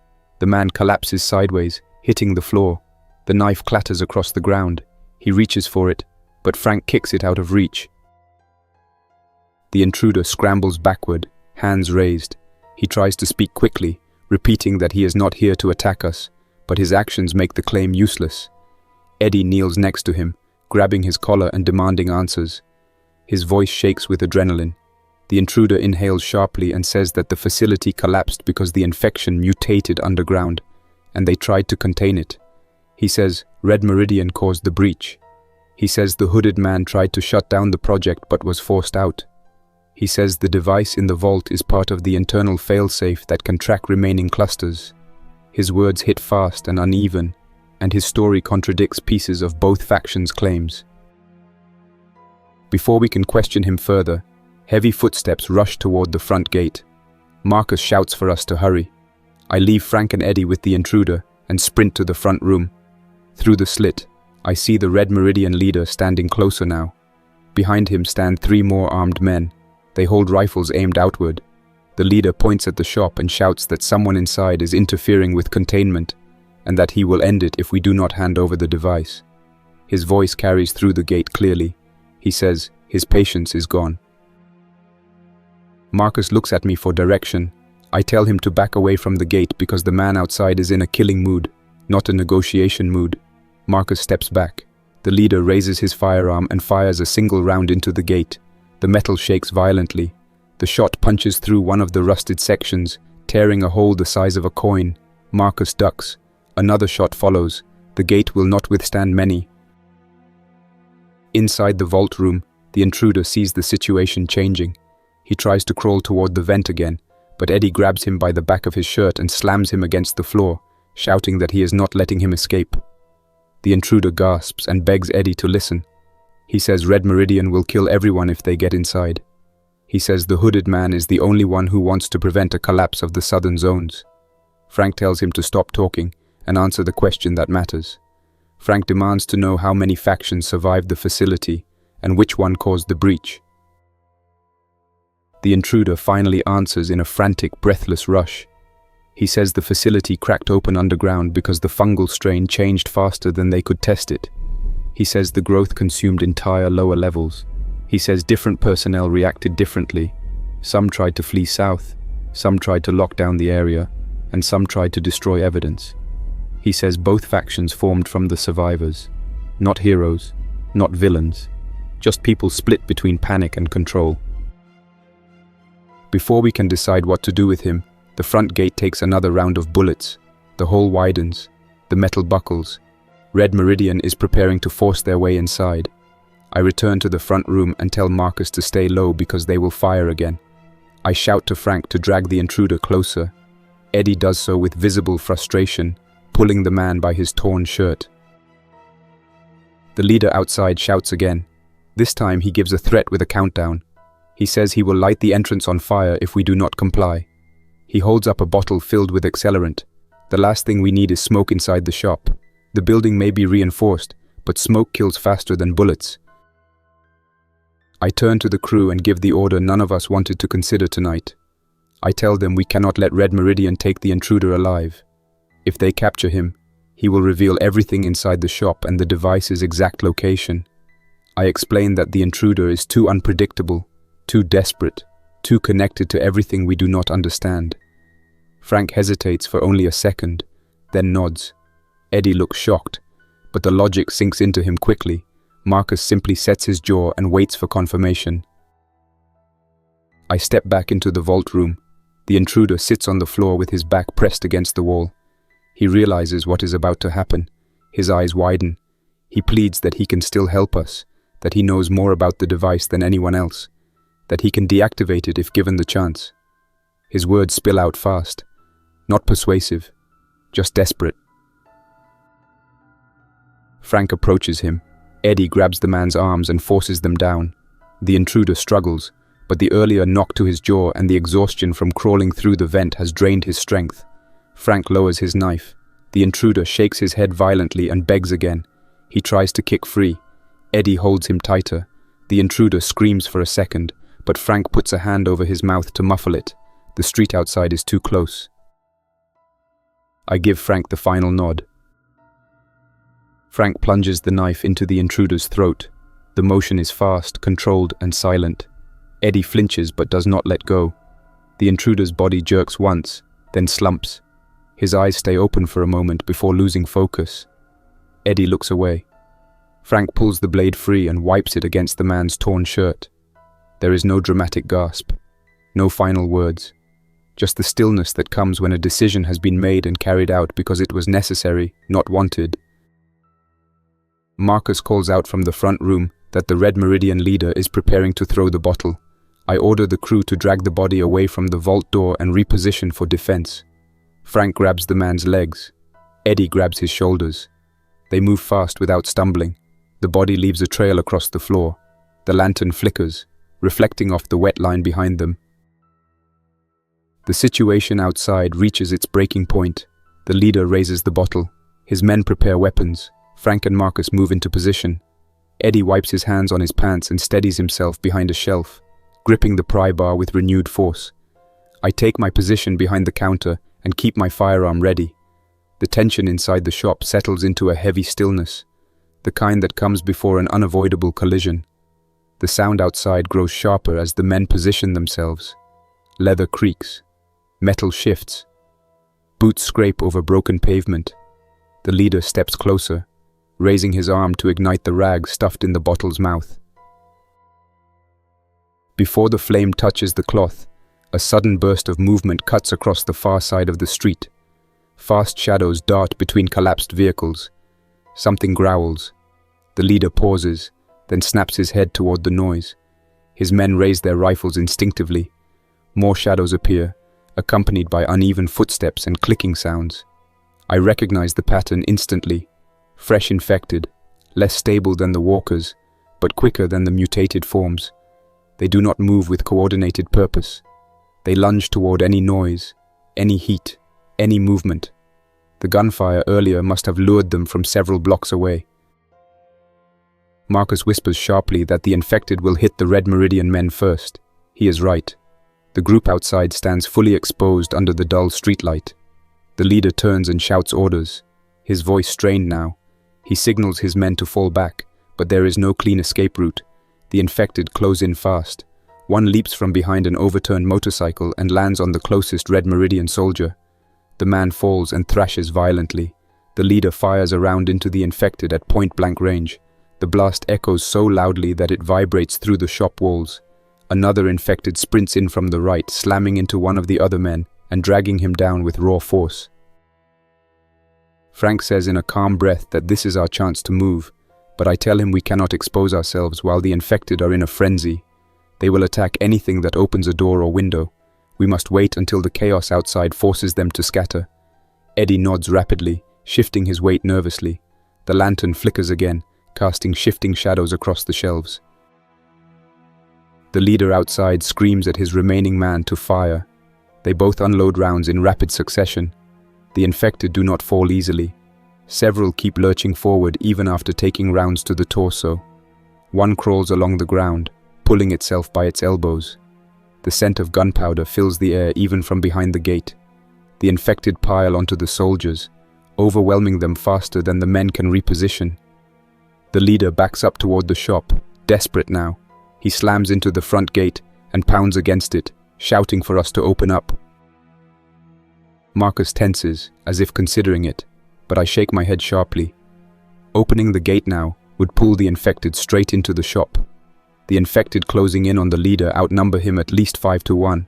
The man collapses sideways, hitting the floor. The knife clatters across the ground. He reaches for it, but Frank kicks it out of reach. The intruder scrambles backward, hands raised. He tries to speak quickly, repeating that he is not here to attack us, but his actions make the claim useless. Eddie kneels next to him, grabbing his collar and demanding answers. His voice shakes with adrenaline. The intruder inhales sharply and says that the facility collapsed because the infection mutated underground, and they tried to contain it. He says Red Meridian caused the breach. He says the hooded man tried to shut down the project but was forced out. He says the device in the vault is part of the internal failsafe that can track remaining clusters. His words hit fast and uneven, and his story contradicts pieces of both factions' claims. Before we can question him further, heavy footsteps rush toward the front gate. Marcus shouts for us to hurry. I leave Frank and Eddie with the intruder and sprint to the front room. Through the slit, I see the Red Meridian leader standing closer now. Behind him stand 3 more armed men. They hold rifles aimed outward. The leader points at the shop and shouts that someone inside is interfering with containment and that he will end it if we do not hand over the device. His voice carries through the gate clearly. He says his patience is gone. Marcus looks at me for direction. I tell him to back away from the gate because the man outside is in a killing mood, not a negotiation mood. Marcus steps back. The leader raises his firearm and fires a single round into the gate. The metal shakes violently. The shot punches through one of the rusted sections, tearing a hole the size of a coin. Marcus ducks. Another shot follows. The gate will not withstand many. Inside the vault room, the intruder sees the situation changing. He tries to crawl toward the vent again, but Eddie grabs him by the back of his shirt and slams him against the floor, shouting that he is not letting him escape. The intruder gasps and begs Eddie to listen. He says Red Meridian will kill everyone if they get inside. He says the hooded man is the only one who wants to prevent a collapse of the southern zones. Frank tells him to stop talking and answer the question that matters. Frank demands to know how many factions survived the facility and which one caused the breach. The intruder finally answers in a frantic, breathless rush. He says the facility cracked open underground because the fungal strain changed faster than they could test it. He says the growth consumed entire lower levels. He says different personnel reacted differently. Some tried to flee south, some tried to lock down the area, and some tried to destroy evidence. He says both factions formed from the survivors. Not heroes, not villains, just people split between panic and control. Before we can decide what to do with him, the front gate takes another round of bullets. The hole widens. The metal buckles. Red Meridian is preparing to force their way inside. I return to the front room and tell Marcus to stay low because they will fire again. I shout to Frank to drag the intruder closer. Eddie does so with visible frustration, pulling the man by his torn shirt. The leader outside shouts again. This time he gives a threat with a countdown. He says he will light the entrance on fire if we do not comply. He holds up a bottle filled with accelerant. The last thing we need is smoke inside the shop. The building may be reinforced, but smoke kills faster than bullets. I turn to the crew and give the order none of us wanted to consider tonight. I tell them we cannot let Red Meridian take the intruder alive. If they capture him, he will reveal everything inside the shop and the device's exact location. I explain that the intruder is too unpredictable, too desperate, too connected to everything we do not understand. Frank hesitates for only a second, then nods. Eddie looks shocked, but the logic sinks into him quickly. Marcus simply sets his jaw and waits for confirmation. I step back into the vault room. The intruder sits on the floor with his back pressed against the wall. He realizes what is about to happen. His eyes widen. He pleads that he can still help us, that he knows more about the device than anyone else, that he can deactivate it if given the chance. His words spill out fast. Not persuasive, just desperate. Frank approaches him. Eddie grabs the man's arms and forces them down. The intruder struggles, but the earlier knock to his jaw and the exhaustion from crawling through the vent has drained his strength. Frank lowers his knife. The intruder shakes his head violently and begs again. He tries to kick free. Eddie holds him tighter. The intruder screams for a second, but Frank puts a hand over his mouth to muffle it. The street outside is too close. I give Frank the final nod. Frank plunges the knife into the intruder's throat. The motion is fast, controlled, and silent. Eddie flinches but does not let go. The intruder's body jerks once, then slumps. His eyes stay open for a moment before losing focus. Eddie looks away. Frank pulls the blade free and wipes it against the man's torn shirt. There is no dramatic gasp, no final words, just the stillness that comes when a decision has been made and carried out because it was necessary, not wanted. Marcus calls out from the front room that the Red Meridian leader is preparing to throw the bottle. I order the crew to drag the body away from the vault door and reposition for defense. Frank grabs the man's legs. Eddie grabs his shoulders. They move fast without stumbling. The body leaves a trail across the floor. The lantern flickers, reflecting off the wet line behind them. The situation outside reaches its breaking point. The leader raises the bottle. His men prepare weapons. Frank and Marcus move into position. Eddie wipes his hands on his pants and steadies himself behind a shelf, gripping the pry bar with renewed force. I take my position behind the counter and keep my firearm ready. The tension inside the shop settles into a heavy stillness, the kind that comes before an unavoidable collision. The sound outside grows sharper as the men position themselves. Leather creaks. Metal shifts. Boots scrape over broken pavement. The leader steps closer, raising his arm to ignite the rag stuffed in the bottle's mouth. Before the flame touches the cloth, a sudden burst of movement cuts across the far side of the street. Fast shadows dart between collapsed vehicles. Something growls. The leader pauses, then snaps his head toward the noise. His men raise their rifles instinctively. More shadows appear, accompanied by uneven footsteps and clicking sounds. I recognize the pattern instantly. Fresh infected, less stable than the walkers, but quicker than the mutated forms. They do not move with coordinated purpose. They lunge toward any noise, any heat, any movement. The gunfire earlier must have lured them from several blocks away. Marcus whispers sharply that the infected will hit the Red Meridian men first. He is right. The group outside stands fully exposed under the dull streetlight. The leader turns and shouts orders, his voice strained now. He signals his men to fall back, but there is no clean escape route. The infected close in fast. One leaps from behind an overturned motorcycle and lands on the closest Red Meridian soldier. The man falls and thrashes violently. The leader fires a round into the infected at point-blank range. The blast echoes so loudly that it vibrates through the shop walls. Another infected sprints in from the right, slamming into one of the other men and dragging him down with raw force. Frank says in a calm breath that this is our chance to move, but I tell him we cannot expose ourselves while the infected are in a frenzy. They will attack anything that opens a door or window. We must wait until the chaos outside forces them to scatter. Eddie nods rapidly, shifting his weight nervously. The lantern flickers again, casting shifting shadows across the shelves. The leader outside screams at his remaining man to fire. They both unload rounds in rapid succession. The infected do not fall easily. Several keep lurching forward even after taking rounds to the torso. One crawls along the ground, pulling itself by its elbows. The scent of gunpowder fills the air even from behind the gate. The infected pile onto the soldiers, overwhelming them faster than the men can reposition. The leader backs up toward the shop, desperate now. He slams into the front gate and pounds against it, shouting for us to open up. Marcus tenses, as if considering it, but I shake my head sharply. Opening the gate now would pull the infected straight into the shop. The infected closing in on the leader outnumber him at least 5-1.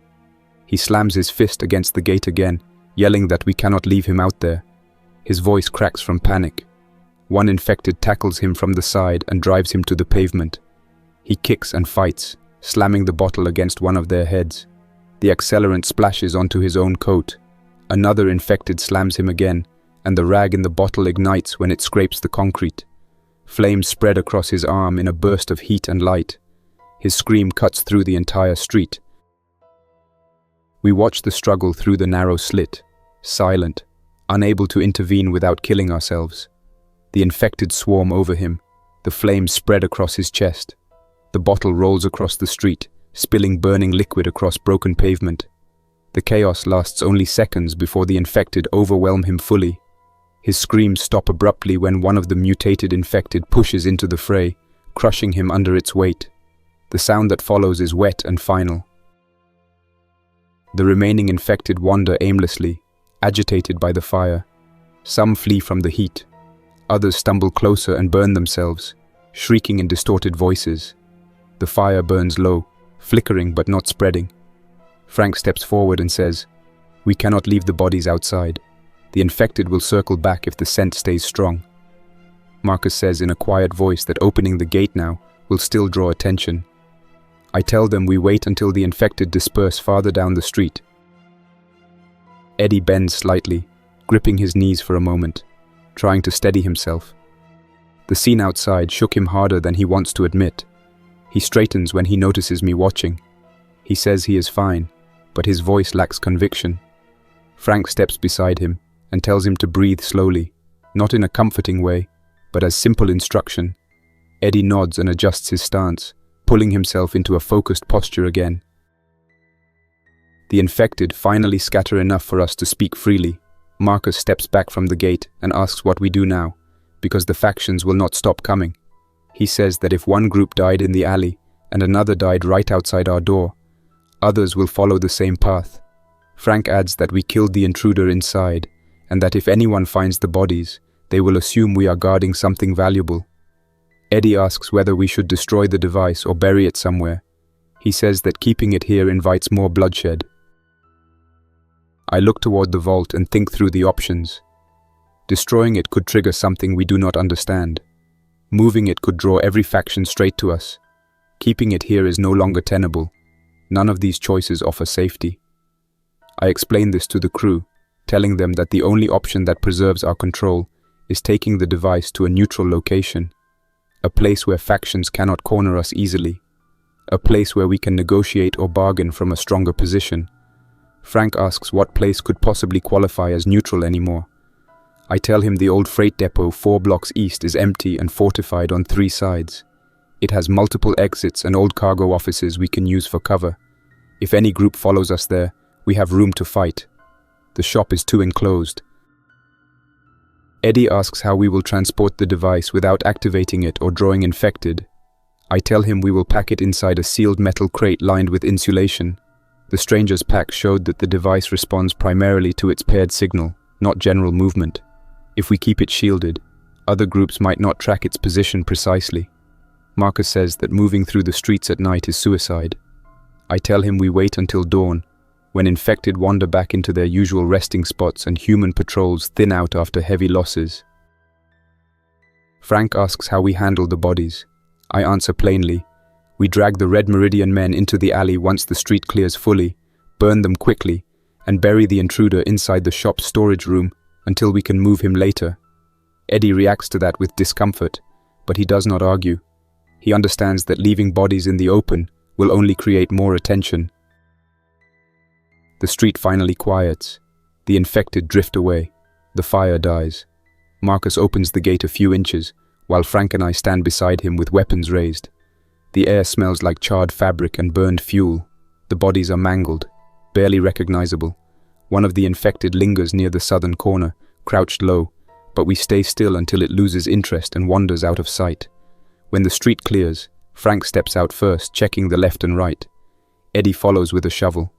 He slams his fist against the gate again, yelling that we cannot leave him out there. His voice cracks from panic. One infected tackles him from the side and drives him to the pavement. He kicks and fights, slamming the bottle against one of their heads. The accelerant splashes onto his own coat. Another infected slams him again, and the rag in the bottle ignites when it scrapes the concrete. Flames spread across his arm in a burst of heat and light. His scream cuts through the entire street. We watch the struggle through the narrow slit, silent, unable to intervene without killing ourselves. The infected swarm over him. The flames spread across his chest. The bottle rolls across the street, spilling burning liquid across broken pavement. The chaos lasts only seconds before the infected overwhelm him fully. His screams stop abruptly when one of the mutated infected pushes into the fray, crushing him under its weight. The sound that follows is wet and final. The remaining infected wander aimlessly, agitated by the fire. Some flee from the heat. Others stumble closer and burn themselves, shrieking in distorted voices. The fire burns low, flickering but not spreading. Frank steps forward and says, "We cannot leave the bodies outside. The infected will circle back if the scent stays strong." Marcus says in a quiet voice that opening the gate now will still draw attention. I tell them we wait until the infected disperse farther down the street. Eddie bends slightly, gripping his knees for a moment, trying to steady himself. The scene outside shook him harder than he wants to admit. He straightens when he notices me watching. He says he is fine, but his voice lacks conviction. Frank steps beside him and tells him to breathe slowly, not in a comforting way, but as simple instruction. Eddie nods and adjusts his stance, pulling himself into a focused posture again. The infected finally scatter enough for us to speak freely. Marcus steps back from the gate and asks what we do now, because the factions will not stop coming. He says that if one group died in the alley and another died right outside our door, others will follow the same path. Frank adds that we killed the intruder inside, and that if anyone finds the bodies, they will assume we are guarding something valuable. Eddie asks whether we should destroy the device or bury it somewhere. He says that keeping it here invites more bloodshed. I look toward the vault and think through the options. Destroying it could trigger something we do not understand. Moving it could draw every faction straight to us. Keeping it here is no longer tenable. None of these choices offer safety. I explain this to the crew, telling them that the only option that preserves our control is taking the device to a neutral location, a place where factions cannot corner us easily, a place where we can negotiate or bargain from a stronger position. Frank asks what place could possibly qualify as neutral anymore. I tell him the old freight depot 4 blocks east is empty and fortified on 3 sides. It has multiple exits and old cargo offices we can use for cover. If any group follows us there, we have room to fight. The shop is too enclosed. Eddie asks how we will transport the device without activating it or drawing infected. I tell him we will pack it inside a sealed metal crate lined with insulation. The stranger's pack showed that the device responds primarily to its paired signal, not general movement. If we keep it shielded, other groups might not track its position precisely. Marcus says that moving through the streets at night is suicide. I tell him we wait until dawn, when infected wander back into their usual resting spots and human patrols thin out after heavy losses. Frank asks how we handle the bodies. I answer plainly. We drag the Red Meridian men into the alley once the street clears fully, burn them quickly, and bury the intruder inside the shop's storage room until we can move him later. Eddie reacts to that with discomfort, but he does not argue. He understands that leaving bodies in the open will only create more attention. The street finally quiets. The infected drift away. The fire dies. Marcus opens the gate a few inches, while Frank and I stand beside him with weapons raised. The air smells like charred fabric and burned fuel. The bodies are mangled, barely recognizable. One of the infected lingers near the southern corner, crouched low, but we stay still until it loses interest and wanders out of sight. When the street clears, Frank steps out first, checking the left and right. Eddie follows with a shovel.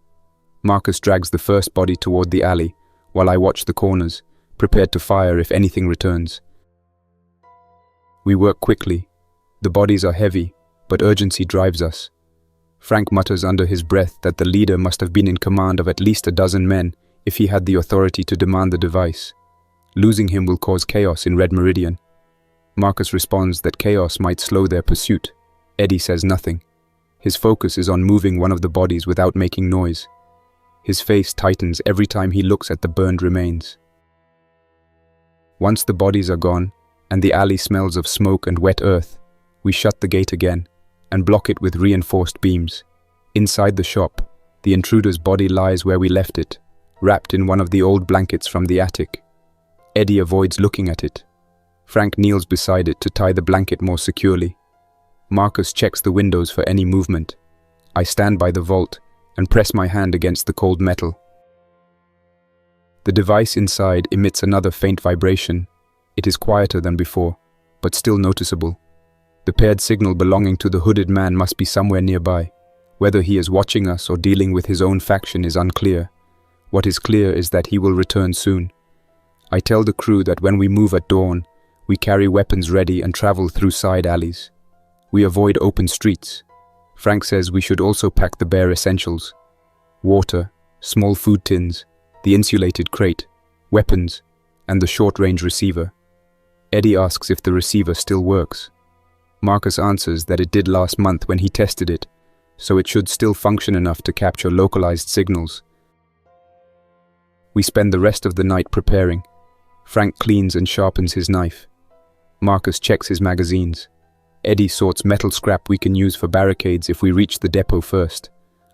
Marcus drags the first body toward the alley, while I watch the corners, prepared to fire if anything returns. We work quickly. The bodies are heavy, but urgency drives us. Frank mutters under his breath that the leader must have been in command of at least a dozen men if he had the authority to demand the device. Losing him will cause chaos in Red Meridian. Marcus responds that chaos might slow their pursuit. Eddie says nothing. His focus is on moving one of the bodies without making noise. His face tightens every time he looks at the burned remains. Once the bodies are gone, and the alley smells of smoke and wet earth, we shut the gate again and block it with reinforced beams. Inside the shop, the intruder's body lies where we left it, wrapped in one of the old blankets from the attic. Eddie avoids looking at it. Frank kneels beside it to tie the blanket more securely. Marcus checks the windows for any movement. I stand by the vault and press my hand against the cold metal. The device inside emits another faint vibration. It is quieter than before, but still noticeable. The paired signal belonging to the hooded man must be somewhere nearby. Whether he is watching us or dealing with his own faction is unclear. What is clear is that he will return soon. I tell the crew that when we move at dawn, we carry weapons ready and travel through side alleys. We avoid open streets. Frank says we should also pack the bare essentials: water, small food tins, the insulated crate, weapons, and the short-range receiver. Eddie asks if the receiver still works. Marcus answers that it did last month when he tested it, so it should still function enough to capture localized signals. We spend the rest of the night preparing. Frank cleans and sharpens his knife. Marcus checks his magazines. Eddie sorts metal scrap we can use for barricades if we reach the depot first.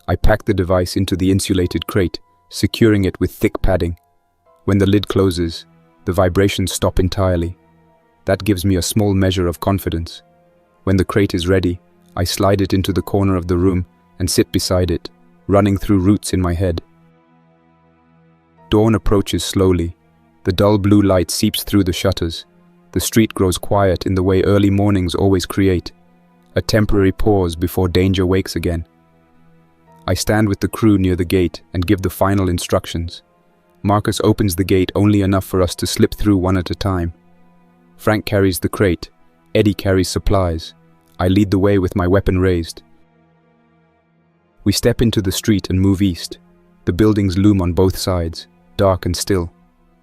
I pack the device into the insulated crate, securing it with thick padding. When the lid closes, the vibrations stop entirely. That gives me a small measure of confidence. When the crate is ready, I slide it into the corner of the room and sit beside it, running through routes in my head. Dawn approaches slowly. The dull blue light seeps through the shutters. The street grows quiet in the way early mornings always create, a temporary pause before danger wakes again. I stand with the crew near the gate and give the final instructions. Marcus opens the gate only enough for us to slip through one at a time. Frank carries the crate. Eddie carries supplies. I lead the way with my weapon raised. We step into the street and move east. The buildings loom on both sides, dark and still.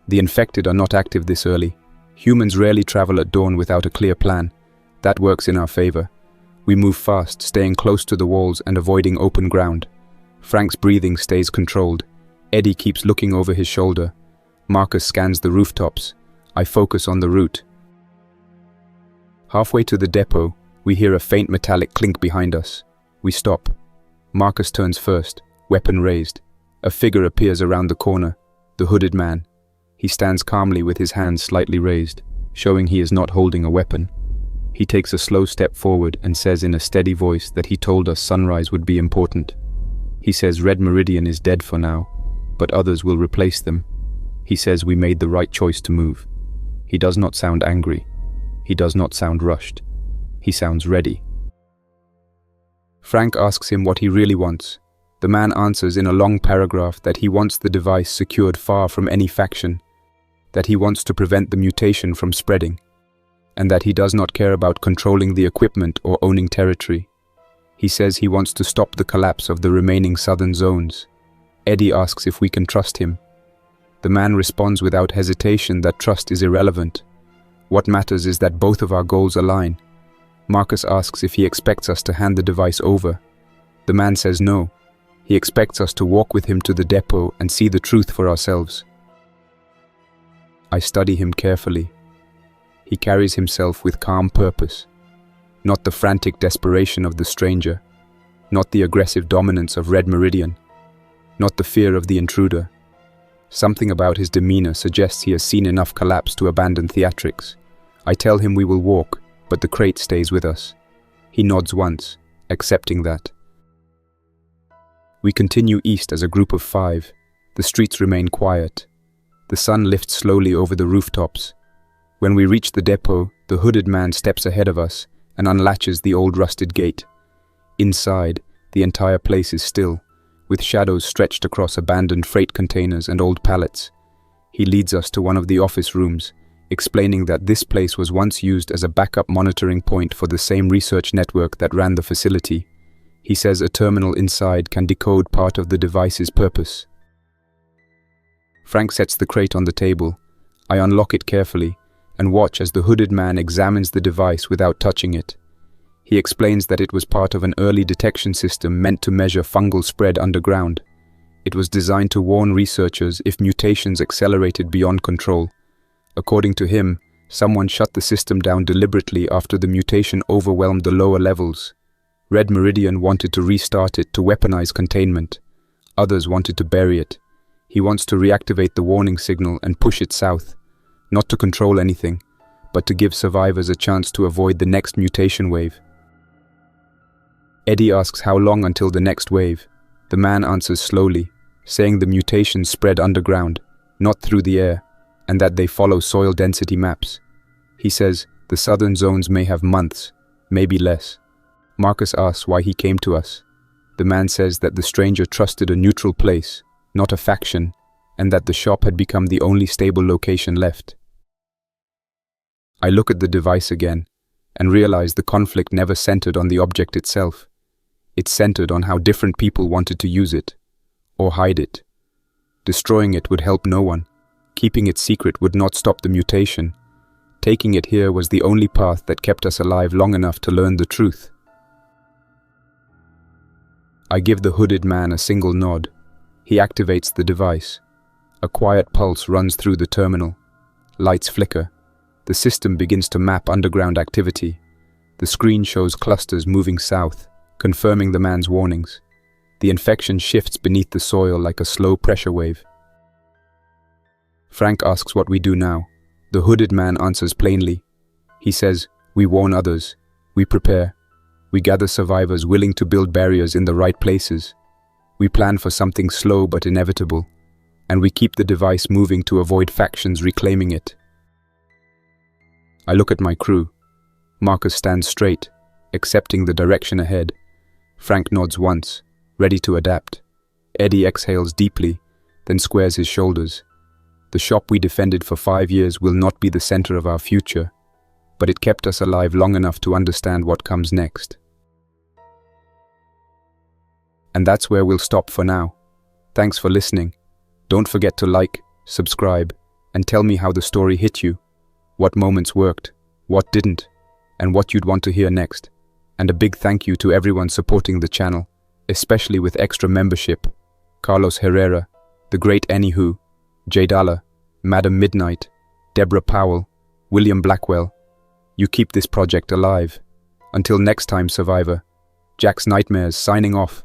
The infected are not active this early. Humans rarely travel at dawn without a clear plan. That works in our favor. We move fast, staying close to the walls and avoiding open ground. Frank's breathing stays controlled. Eddie keeps looking over his shoulder. Marcus scans the rooftops. I focus on the route. Halfway to the depot, we hear a faint metallic clink behind us. We stop. Marcus turns first, weapon raised. A figure appears around the corner, the hooded man. He stands calmly with his hands slightly raised, showing he is not holding a weapon. He takes a slow step forward and says in a steady voice that he told us sunrise would be important. He says Red Meridian is dead for now, but others will replace them. He says we made the right choice to move. He does not sound angry. He does not sound rushed. He sounds ready. Frank asks him what he really wants. The man answers in a long paragraph that he wants the device secured far from any faction, that he wants to prevent the mutation from spreading, and that he does not care about controlling the equipment or owning territory. He says he wants to stop the collapse of the remaining southern zones. Eddie asks if we can trust him. The man responds without hesitation that trust is irrelevant. What matters is that both of our goals align. Marcus asks if he expects us to hand the device over. The man says no. He expects us to walk with him to the depot and see the truth for ourselves. I study him carefully. He carries himself with calm purpose, not the frantic desperation of the stranger, not the aggressive dominance of Red Meridian, not the fear of the intruder. Something about his demeanor suggests he has seen enough collapse to abandon theatrics. I tell him we will walk, but the crate stays with us. He nods once, accepting that. We continue east as a group of 5. The streets remain quiet. The sun lifts slowly over the rooftops. When we reach the depot, the hooded man steps ahead of us and unlatches the old rusted gate. Inside, the entire place is still, with shadows stretched across abandoned freight containers and old pallets. He leads us to one of the office rooms, explaining that this place was once used as a backup monitoring point for the same research network that ran the facility. He says a terminal inside can decode part of the device's purpose. Frank sets the crate on the table. I unlock it carefully and watch as the hooded man examines the device without touching it. He explains that it was part of an early detection system meant to measure fungal spread underground. It was designed to warn researchers if mutations accelerated beyond control. According to him, someone shut the system down deliberately after the mutation overwhelmed the lower levels. Red Meridian wanted to restart it to weaponize containment. Others wanted to bury it. He wants to reactivate the warning signal and push it south, not to control anything, but to give survivors a chance to avoid the next mutation wave. Eddie asks how long until the next wave. The man answers slowly, saying the mutations spread underground, not through the air, and that they follow soil density maps. He says the southern zones may have months, maybe less. Marcus asks why he came to us. The man says that the stranger trusted a neutral place, not a faction, and that the shop had become the only stable location left. I look at the device again and realize the conflict never centered on the object itself. It centered on how different people wanted to use it, or hide it. Destroying it would help no one. Keeping it secret would not stop the mutation. Taking it here was the only path that kept us alive long enough to learn the truth. I give the hooded man a single nod. He activates the device. A quiet pulse runs through the terminal. Lights flicker. The The system begins to map underground activity. The screen shows clusters moving south, confirming the man's warnings. The infection shifts beneath the soil like a slow pressure wave. Frank asks what we do now. The hooded man answers plainly. He says, "We warn others. We prepare. We gather survivors willing to build barriers in the right places. We plan for something slow but inevitable. And we keep the device moving to avoid factions reclaiming it." I look at my crew. Marcus stands straight, accepting the direction ahead. Frank nods once, ready to adapt. Eddie exhales deeply, then squares his shoulders. The shop we defended for 5 years will not be the center of our future, but it kept us alive long enough to understand what comes next. And that's where we'll stop for now. Thanks for listening. Don't forget to like, subscribe, and tell me how the story hit you, what moments worked, what didn't, and what you'd want to hear next. And a big thank you to everyone supporting the channel, especially with extra membership. Carlos Herrera, The Great Anywho, Jadala, Madam Midnight, Deborah Powell, William Blackwell. You keep this project alive. Until next time, Survivor. Jack's Nightmares signing off.